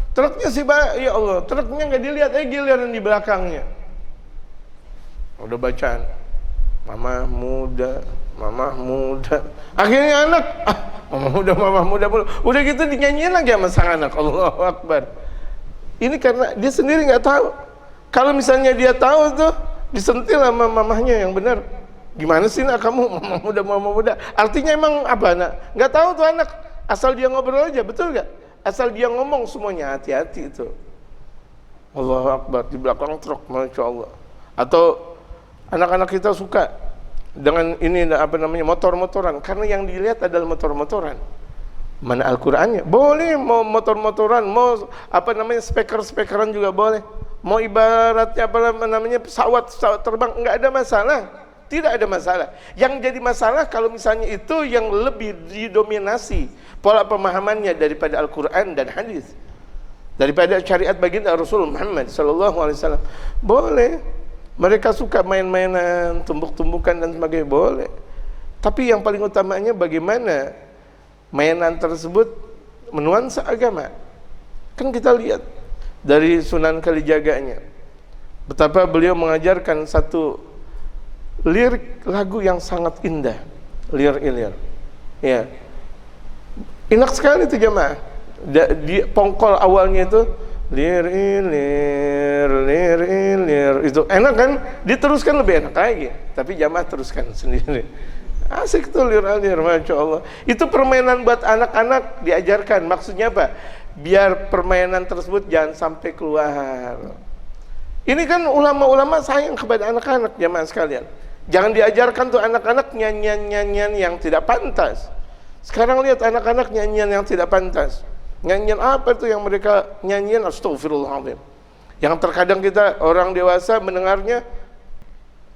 truknya sih, ya Allah, truknya nggak dilihat, giliran di belakangnya. Udah bacaan, mama muda. Akhirnya anak, mama muda. Udah gitu dinyanyiin lagi sama sang anak. Allahu Akbar. Ini karena dia sendiri nggak tahu. Kalau misalnya dia tahu tuh, disentil sama mamahnya yang benar. Gimana sih nak kamu, mama muda. Artinya emang apa nak? Nggak tahu tuh anak. Asal dia ngobrol aja, betul nggak? Asal dia ngomong semuanya, hati-hati itu. Allahu Akbar, di belakang truk, Masya Allah. Atau anak-anak kita suka dengan ini motor-motoran, karena yang dilihat adalah motor-motoran. Mana Al-Qur'annya? Boleh mau motor-motoran, mau speaker-speakeran juga boleh. Mau ibaratnya pesawat terbang, enggak ada masalah. Tidak ada masalah. Yang jadi masalah kalau misalnya itu yang lebih didominasi pola pemahamannya daripada Al-Quran dan hadis, daripada syariat baginda Rasul Muhammad SAW. Boleh. Mereka suka main-mainan, tumbuk-tumbukan dan sebagainya, boleh. Tapi yang paling utamanya bagaimana mainan tersebut menuansa agama. Kan kita lihat dari Sunan Kalijaganya, betapa beliau mengajarkan satu lirik lagu yang sangat indah, lir-ilir. Ya, enak sekali itu jemaah. Di pongkol awalnya itu lir-ilir, itu enak kan? Diteruskan lebih enak lagi. Tapi jemaah teruskan sendiri. Asik tuh lir-ilir, Masya Allah. Itu permainan buat anak-anak diajarkan. Maksudnya apa? Biar permainan tersebut jangan sampai keluar. Ini kan ulama-ulama sayang kepada anak-anak jemaah sekalian. Jangan diajarkan tuh anak-anak nyanyian-nyanyian yang tidak pantas. Sekarang lihat anak-anak nyanyian yang tidak pantas. Nyanyian apa tuh yang mereka nyanyian? Astagfirullahaladzim. Yang terkadang kita orang dewasa mendengarnya,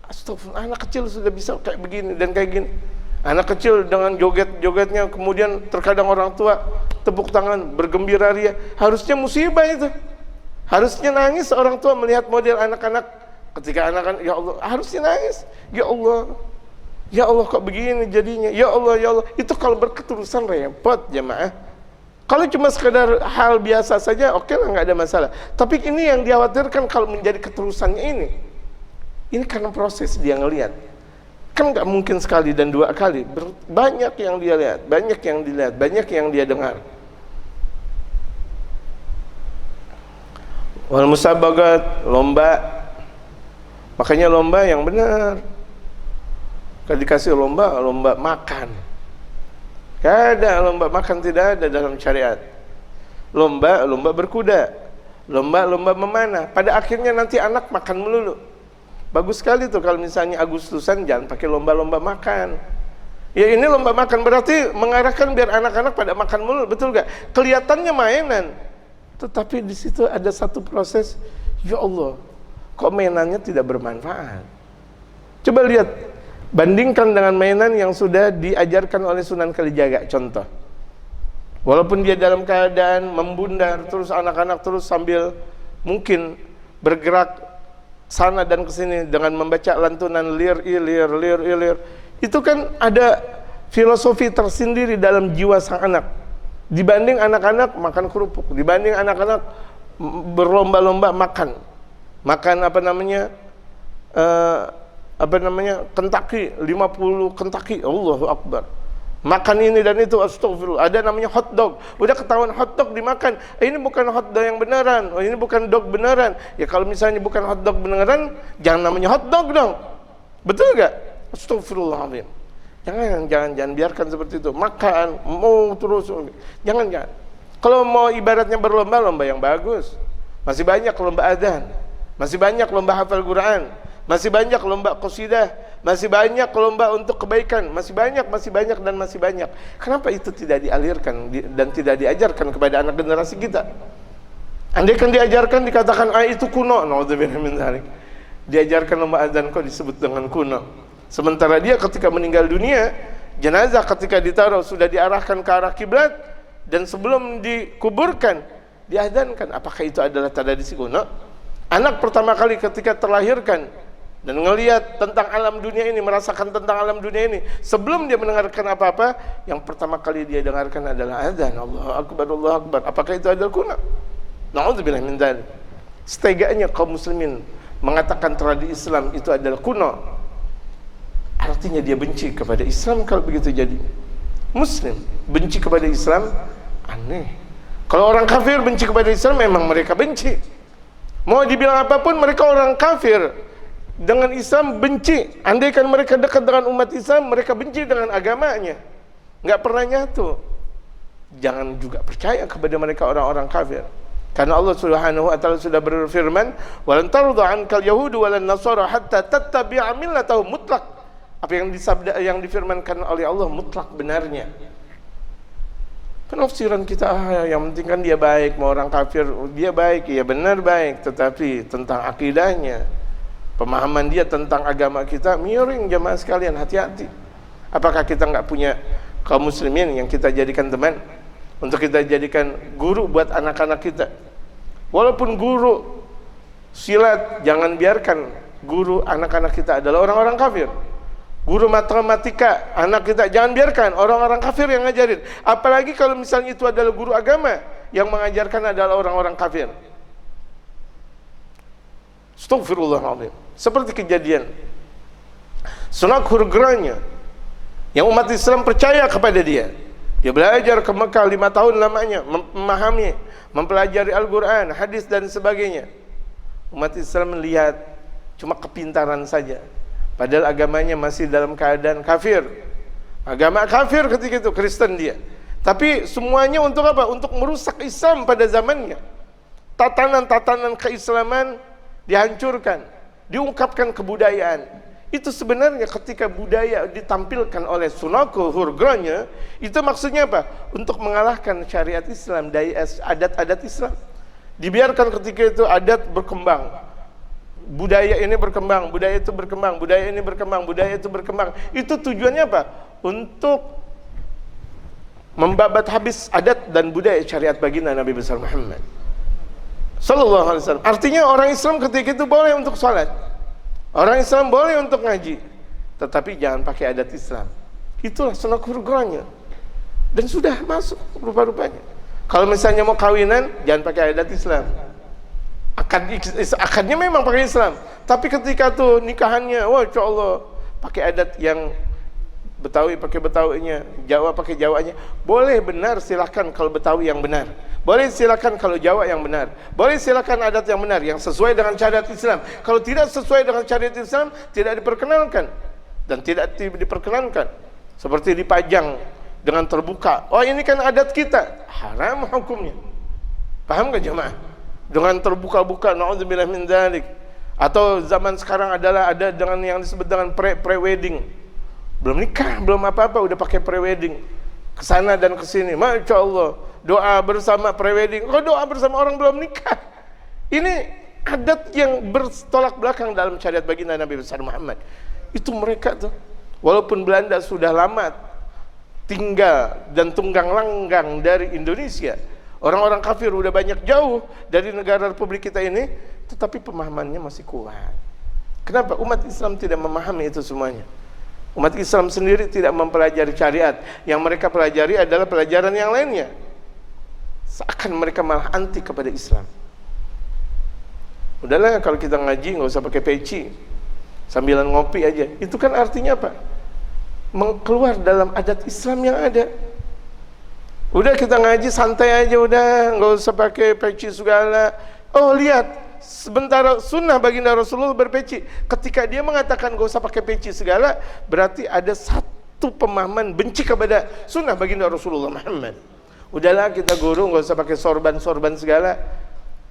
astagfirullah, anak kecil sudah bisa kayak begini dan kayak gini. Anak kecil dengan joget-jogetnya, kemudian terkadang orang tua tepuk tangan, bergembira ria. Harusnya musibah itu. Harusnya nangis orang tua melihat model anak-anak. Ketika anak-anak, ya Allah, harusnya nangis. Ya Allah kok begini jadinya. Ya Allah, itu kalau berketerusan repot jemaah. Kalau cuma sekedar hal biasa saja, oke lah, nggak ada masalah. Tapi ini yang dikhawatirkan kalau menjadi keterusannya ini. Ini karena proses dia ngelihat. Kan nggak mungkin sekali dan dua kali. Banyak yang dia lihat, banyak yang dilihat, banyak yang dia dengar. Wal musabagat, lomba. Makanya lomba yang benar. Kalau dikasih lomba makan. Tidak ada lomba makan, tidak ada dalam syariat. Lomba berkuda. Lomba memanah. Pada akhirnya nanti anak makan melulu. Bagus sekali tuh kalau misalnya Agustusan jangan pakai lomba makan. Ya ini lomba makan berarti mengarahkan biar anak-anak pada makan melulu, betul gak? Kelihatannya mainan. Tetapi di situ ada satu proses, ya Allah, kok mainannya tidak bermanfaat. Coba lihat, bandingkan dengan mainan yang sudah diajarkan oleh Sunan Kalijaga. Contoh, walaupun dia dalam keadaan membundar, terus anak-anak terus sambil mungkin bergerak sana dan kesini dengan membaca lantunan lir ilir lir ilir. Itu kan ada filosofi tersendiri dalam jiwa sang anak. Dibanding anak-anak makan kerupuk, dibanding anak-anak berlomba-lomba makan Kentucky, 50 Kentucky, Allahu Akbar. Makan ini dan itu, astagfirullah. Ada namanya hot dog. Udah ketahuan hot dog dimakan. Ini bukan hot dog yang beneran. Ini bukan dog beneran. Ya kalau misalnya bukan hot dog beneran, jangan namanya hot dog dong. Betul gak? Astagfirullahaladzim. Jangan biarkan seperti itu. Makan, mau terus. Jangan. Kalau mau ibaratnya berlomba-lomba yang bagus. Masih banyak lomba adzan. Masih banyak lomba hafal Quran. Masih banyak lomba qasidah, masih banyak lomba untuk kebaikan, masih banyak. Kenapa itu tidak dialirkan dan tidak diajarkan kepada anak generasi kita? Andai kan diajarkan dikatakan itu kuno, naudzubillah min dzalik. Diajarkan lomba azan kok disebut dengan kuno. Sementara dia ketika meninggal dunia, jenazah ketika ditaruh sudah diarahkan ke arah kiblat dan sebelum dikuburkan diadzankan. Apakah itu adalah tradisi kuno? Anak pertama kali ketika terlahirkan dan ngelihat tentang alam dunia ini, merasakan tentang alam dunia ini, sebelum dia mendengarkan apa-apa, yang pertama kali dia dengarkan adalah azan. Allahu Akbar, Allahu Akbar. Apakah itu adalah kuno? Na'udzubillah min dzalik. Seteganya kaum muslimin mengatakan tradisi Islam itu adalah kuno, artinya dia benci kepada Islam. Kalau begitu jadi muslim benci kepada Islam, aneh. Kalau orang kafir benci kepada Islam, memang mereka benci. Mau dibilang apapun, mereka orang kafir. Dengan Islam benci. Andaikan mereka dekat dengan umat Islam, mereka benci dengan agamanya. Nggak pernah nyatu. Jangan juga percaya kepada mereka orang-orang kafir. Karena Allah Subhanahu wa taala sudah berfirman, "Walan tarda 'ankal yahudu walan nasara hatta tattabi'a millatahum," mutlak. Apa yang difirmankan oleh Allah mutlak benarnya. Penafsiran kita, yang penting kan dia baik, mau orang kafir dia baik, ya benar baik, tetapi tentang akidahnya, pemahaman dia tentang agama kita miring. Jamaah sekalian, hati-hati. Apakah kita nggak punya kaum muslimin yang kita jadikan teman, untuk kita jadikan guru buat anak-anak kita? Walaupun guru silat, jangan biarkan guru anak-anak kita adalah orang-orang kafir. Guru matematika anak kita, jangan biarkan orang-orang kafir yang ngajarin. Apalagi kalau misalnya itu adalah guru agama, yang mengajarkan adalah orang-orang kafir. Astagfirullahaladzim. Seperti kejadian Sunak Hurgranya, yang umat Islam percaya kepada dia. Dia belajar ke Mekah 5 tahun lamanya, memahami, mempelajari Al-Quran, hadis dan sebagainya. Umat Islam melihat cuma kepintaran saja, padahal agamanya masih dalam keadaan kafir. Agama kafir ketika itu, Kristen dia. Tapi semuanya untuk apa? Untuk merusak Islam pada zamannya. Tatanan-tatanan keislaman dihancurkan, diungkapkan kebudayaan. Itu sebenarnya ketika budaya ditampilkan oleh Sunaku Hurgranya, itu maksudnya apa? Untuk mengalahkan syariat Islam dari adat-adat Islam. Dibiarkan ketika itu adat berkembang, budaya ini berkembang, budaya itu berkembang, budaya ini berkembang, budaya itu berkembang. Itu tujuannya apa? Untuk membabat habis adat dan budaya syariat baginda Nabi besar Muhammad sallallahu alaihi wasallam. Artinya orang Islam ketika itu boleh untuk salat, orang Islam boleh untuk ngaji, tetapi jangan pakai adat Islam. Itulah Sunnah Hurgranya. Dan sudah masuk rupa-rupanya. Kalau misalnya mau kawinan, jangan pakai adat Islam. Akadnya memang pakai Islam, tapi ketika tuh nikahannya, wah insya Allah pakai adat yang Betawi pakai Betawinya, Jawa pakai Jawanya. Boleh, benar, silakan kalau Betawi yang benar. Boleh silakan kalau Jawa yang benar. Boleh silakan adat yang benar, yang sesuai dengan syariat Islam. Kalau tidak sesuai dengan syariat Islam, tidak diperkenalkan dan tidak diperkenankan. Seperti dipajang dengan terbuka. Oh ini kan adat kita, haram hukumnya. Paham gak jemaah? Dengan terbuka-buka, na'udzubillah min dzalik. Atau zaman sekarang adalah ada dengan yang disebut dengan pre-wedding. Belum nikah, belum apa-apa udah pakai pre-wedding. Kesana dan kesini, Masya Allah, doa bersama pre-wedding. Kok doa bersama orang belum nikah? Ini adat yang bertolak belakang dalam syariat baginda Nabi besar Muhammad. Itu mereka tuh, walaupun Belanda sudah lama tinggal dan tunggang langgang dari Indonesia, Orang-orang kafir udah banyak jauh dari negara republik kita ini, tetapi pemahamannya masih kuat. Kenapa? Umat Islam tidak memahami itu semuanya. Umat Islam sendiri tidak mempelajari syariat. Yang mereka pelajari adalah pelajaran yang lainnya. Seakan mereka malah anti kepada Islam. Udahlah kalau kita ngaji nggak usah pakai peci, sambilan ngopi aja. Itu kan artinya apa? Keluar dalam adat Islam yang ada. Udah kita ngaji santai aja, udah nggak usah pakai peci segala. Oh lihat, sebentar sunnah baginda Rasulullah berpeci. Ketika dia mengatakan nggak usah pakai peci segala, berarti ada satu pemahaman benci kepada sunnah baginda Rasulullah Muhammad. Udahlah kita guru nggak usah pakai sorban segala.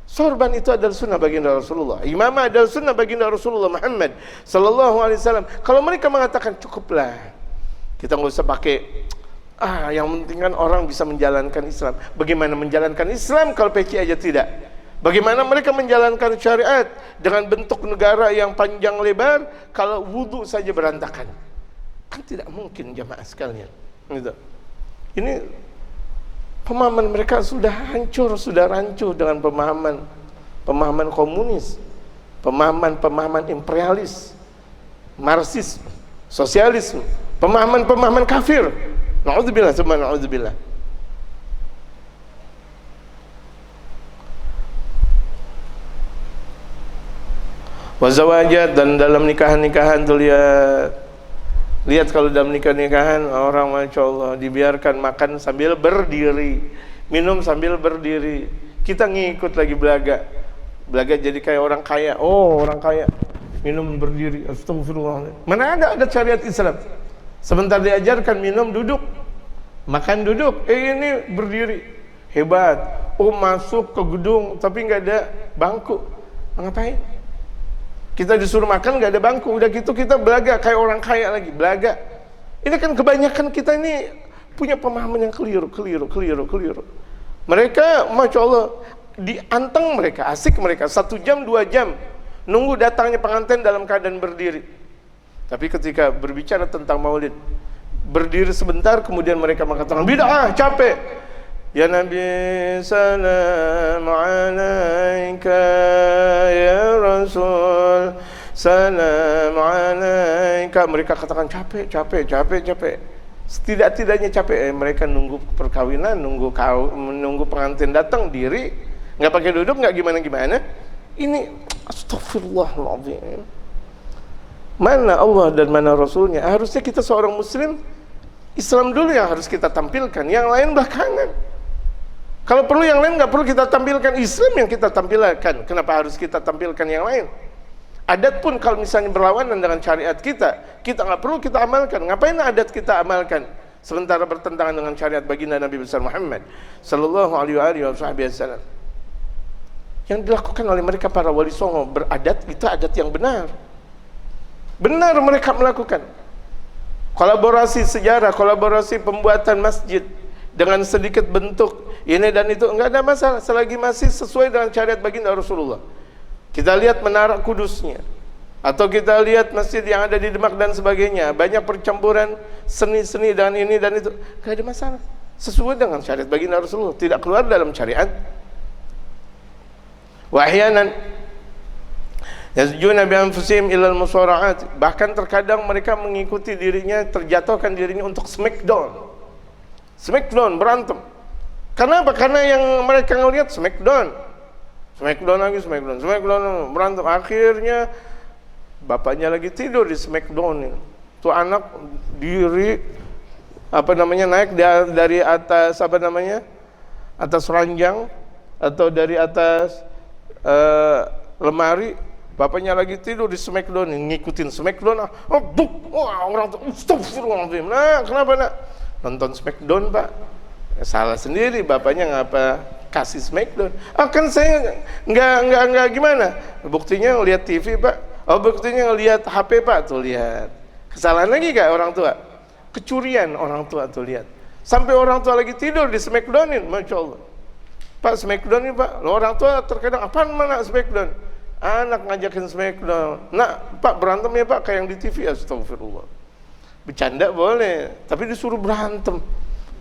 Sorban itu adalah sunnah baginda Rasulullah. Imamah adalah sunnah baginda Rasulullah Muhammad sallallahu alaihi wasallam. Kalau mereka mengatakan cukuplah, kita nggak usah pakai. Yang penting kan orang bisa menjalankan Islam. Bagaimana menjalankan Islam kalau peci aja tidak? Bagaimana mereka menjalankan syariat dengan bentuk negara yang panjang lebar kalau wudhu saja berantakan? Kan tidak mungkin jamaah sekalian. Gitu. Ini pemahaman mereka sudah hancur, sudah rancuh dengan pemahaman komunis, pemahaman imperialis, marxis, sosialisme, pemahaman kafir. Na'udzubillah, summa na'udzubillah. Wazawajat, dan dalam nikahan-nikahan tuh lihat kalau dalam nikahan orang Masya Allah dibiarkan makan sambil berdiri, minum sambil berdiri. Kita ngikut lagi belaga jadi kayak orang kaya. Oh orang kaya minum berdiri, astagfirullah. Mana ada syariat Islam? Sebentar diajarkan minum duduk, makan duduk, ini berdiri. Hebat. Oh masuk ke gedung tapi nggak ada bangku, ngapain? Kita disuruh makan nggak ada bangku, udah gitu kita belaga kayak orang kaya lagi, belaga. Ini kan kebanyakan kita ini punya pemahaman yang keliru. Mereka Masya Allah dianteng mereka, asik mereka 1 jam 2 jam nunggu datangnya pengantin dalam keadaan berdiri. Tapi ketika berbicara tentang maulid, berdiri sebentar kemudian mereka mengatakan bid'ah, capek. Ya Nabi salam alaika ya Rasul salam alaika. Mereka katakan capek. Setidak-tidaknya capek. Mereka nunggu perkawinan, menunggu pengantin datang diri, nggak pakai duduk, nggak gimana. Ini astagfirullahaladzim. Mana Allah dan mana Rasulnya? Harusnya kita seorang muslim Islam dulu yang harus kita tampilkan, yang lain belakangan. Kalau perlu yang lain nggak perlu kita tampilkan, Islam yang kita tampilkan. Kenapa harus kita tampilkan yang lain? Adat pun kalau misalnya berlawanan dengan syariat kita nggak perlu kita amalkan. Ngapain adat kita amalkan sementara bertentangan dengan syariat baginda Nabi besar Muhammad sallallahu alaihi wasallam? Yang dilakukan oleh mereka para wali songo beradat itu adat yang benar. Benar mereka melakukan kolaborasi sejarah, kolaborasi pembuatan masjid dengan sedikit bentuk ini dan itu, enggak ada masalah selagi masih sesuai dengan syariat baginda Rasulullah. Kita lihat menara Kudusnya, atau kita lihat masjid yang ada di Demak dan sebagainya, banyak percampuran seni-seni dan ini dan itu, enggak ada masalah, sesuai dengan syariat baginda Rasulullah, tidak keluar dalam syariat. Wahyanan yasjuna bi anfusihim ilal musara'at, bahkan terkadang mereka mengikuti dirinya, terjatuhkan dirinya untuk smackdown berantem. Kenapa? Karena yang mereka ngelihat smackdown berantem. Akhirnya bapaknya lagi tidur di smackdown, tuh anak diri naik dari atas atas ranjang atau dari atas lemari. Bapaknya lagi tidur di smackdown, ngikutin smackdown. Orang tuh astagfirullahaladzim. Nah kenapa nak nonton smackdown pak? Salah sendiri, bapaknya ngapa kasih smackdown? Kan saya nggak gimana, buktinya ngelihat TV pak. Buktinya ngelihat HP pak, tuh lihat. Kesalahan lagi gak orang tua? Kecurian orang tua, tuh lihat. Sampai orang tua lagi tidur di smackdownin, Masya Allah. Pak smackdown nih pak, orang tua terkadang apaan mana smackdown? Anak ngajakin smackdown. Nak pak berantem ya pak kayak yang di TV. Astagfirullah. Bercanda boleh, tapi disuruh berantem.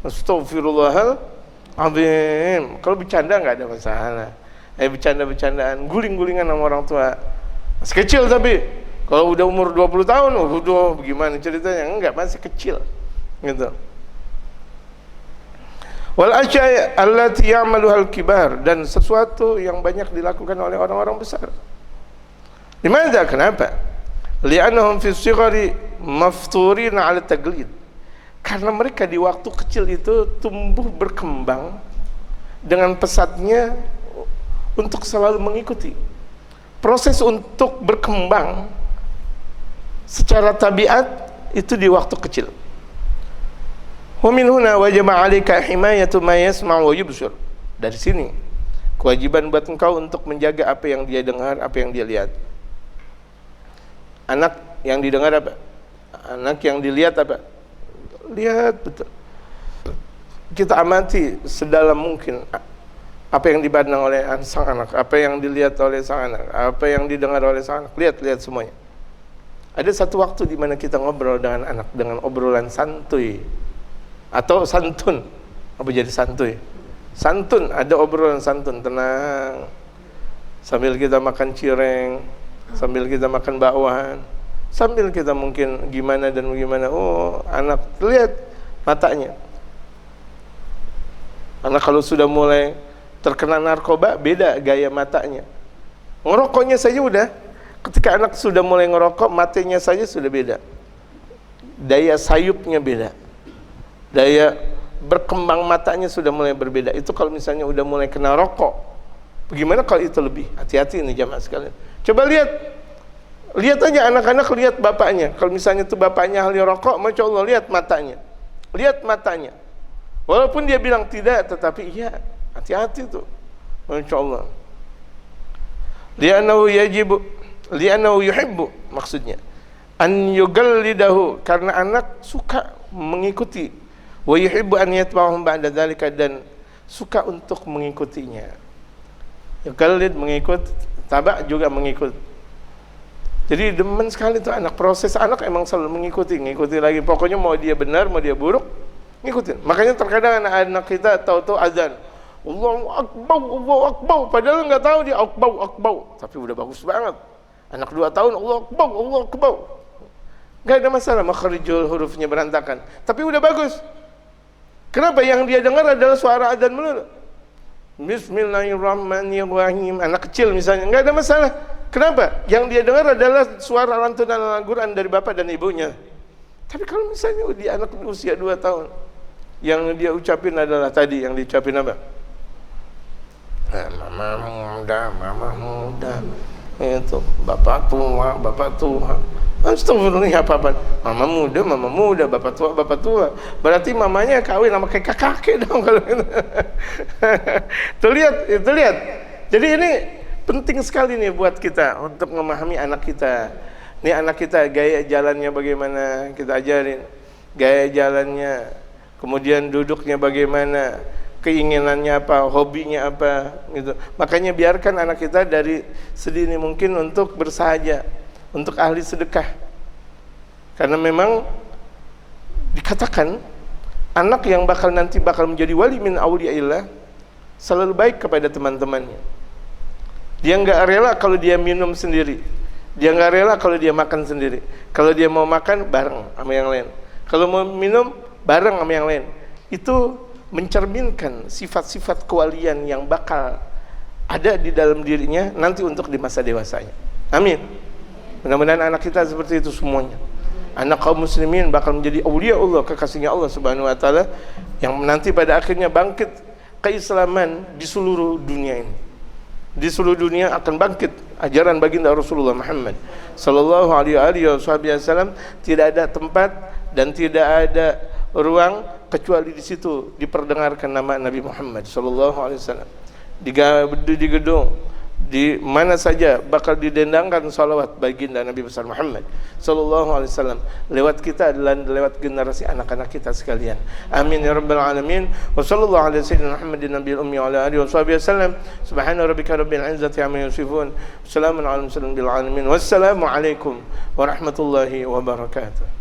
Astagfirullahaladzim. Azim. Kalau bercanda nggak ada masalah. Bercanda-bercandaan, guling-gulingan sama orang tua. Masih kecil tapi kalau udah umur 20 tahun, udah gimana ceritanya? Enggak, masih kecil. Gitu. Wal asya' allati ya'maluha al-kibar, dan sesuatu yang banyak dilakukan oleh orang-orang besar. Dimana? Kenapa? Li'annahum fi shighari mafturin 'ala taglid. Karena mereka di waktu kecil itu tumbuh berkembang dengan pesatnya untuk selalu mengikuti. Proses untuk berkembang secara tabiat itu di waktu kecil. Wa min huna wajaba 'alaika himayatu ma yasma'u wa yubsir. Dari sini kewajiban buat engkau untuk menjaga apa yang dia dengar, apa yang dia lihat. Anak yang didengar apa? Anak yang dilihat apa? Lihat betul. Kita amati sedalam mungkin apa yang dipandang oleh sang anak, apa yang dilihat oleh sang anak, apa yang didengar oleh sang anak. Lihat semuanya. Ada satu waktu di mana kita ngobrol dengan anak dengan obrolan santuy atau santun. Apa jadi santuy? Santun, ada obrolan santun, tenang. Sambil kita makan cireng, sambil kita makan bakwan, sambil kita mungkin gimana dan bagaimana. Oh, anak lihat matanya. Anak kalau sudah mulai terkena narkoba, beda gaya matanya. Ngerokoknya saja udah. Ketika anak sudah mulai ngerokok, matanya saja sudah beda. Daya sayupnya beda. Daya berkembang matanya sudah mulai berbeda. Itu kalau misalnya udah mulai kena rokok. Bagaimana kalau itu lebih? Hati-hati nih jamaah sekalian. Coba lihat aja anak-anak, lihat bapaknya. Kalau misalnya tuh bapaknya ahli rokok, Masya Allah, lihat matanya. Lihat matanya. Walaupun dia bilang tidak, tetapi iya, hati-hati tuh. Masya Allah. Li'annahu yuhibbu, maksudnya an yugallidahu, karena anak suka mengikuti. Wa yuhibbu an yatba'ahum ba'da dzalika, dan suka untuk mengikutinya. Yugallid mengikut, taba' juga mengikut. Jadi demen sekali tuh anak. Proses anak emang selalu ngikuti lagi. Pokoknya mau dia benar, mau dia buruk, ngikutin. Makanya terkadang anak-anak kita tahu-tahu azan, Allahu Akbar, Allahu Akbar, padahal nggak tahu dia Akbar, tapi udah bagus banget. Anak 2 tahun Allahu Akbar, Allahu Akbar, nggak ada masalah, makharijul hurufnya berantakan, tapi udah bagus. Kenapa? Yang dia dengar adalah suara azan melulu. Bismillahirrahmanirrahim. Anak kecil misalnya, nggak ada masalah. Kenapa? Yang dia dengar adalah suara lantunan Al-Quran dari bapak dan ibunya. Tapi kalau misalnya di anak usia 2 tahun, yang dia ucapin adalah tadi, yang diucapin apa? Mama muda. Itu, bapak tua. Astagfirullah, apa? Mama muda, bapak tua. Berarti mamanya kawin sama kakek dong kalau gitu. Tuh lihat. Jadi ini penting sekali nih buat kita untuk memahami anak kita. Nih anak kita gaya jalannya bagaimana, kita ajarin. Gaya jalannya, kemudian duduknya bagaimana, keinginannya apa, hobinya apa gitu. Makanya biarkan anak kita dari sedini mungkin untuk bersahaja, untuk ahli sedekah. Karena memang dikatakan anak yang nanti bakal menjadi wali min auliyaillah selalu baik kepada teman-temannya. Dia nggak rela kalau dia minum sendiri. Dia nggak rela kalau dia makan sendiri. Kalau dia mau makan bareng sama yang lain. Kalau mau minum bareng sama yang lain. Itu mencerminkan sifat-sifat kewalian yang bakal ada di dalam dirinya nanti untuk di masa dewasanya. Amin. Mudah-mudahan anak kita seperti itu semuanya. Anak kaum muslimin bakal menjadi aulia Allah, kekasihnya Allah Subhanahu wa taala, yang nanti pada akhirnya bangkit keislaman di seluruh dunia ini. Di seluruh dunia akan bangkit ajaran baginda Rasulullah Muhammad sallallahu alaihi wasallam. Tidak ada tempat dan tidak ada ruang kecuali di situ diperdengarkan nama Nabi Muhammad sallallahu alaihi wasallam. Di gedung, di mana saja bakal didendangkan salawat baginda Nabi besar Muhammad sallallahu alaihi wasallam. Lewat kita adalah lewat generasi anak-anak kita sekalian. Amin ya rabbal alamin. Wa sallallahu alaihi sayyidina Muhammadin nabiyil ummi wa ala alihi wasallam. Subhana rabbika rabbil izzati amma yasifun. Wassalamun ala mursalin bil alamin. Wassalamu alaikum warahmatullahi wabarakatuh.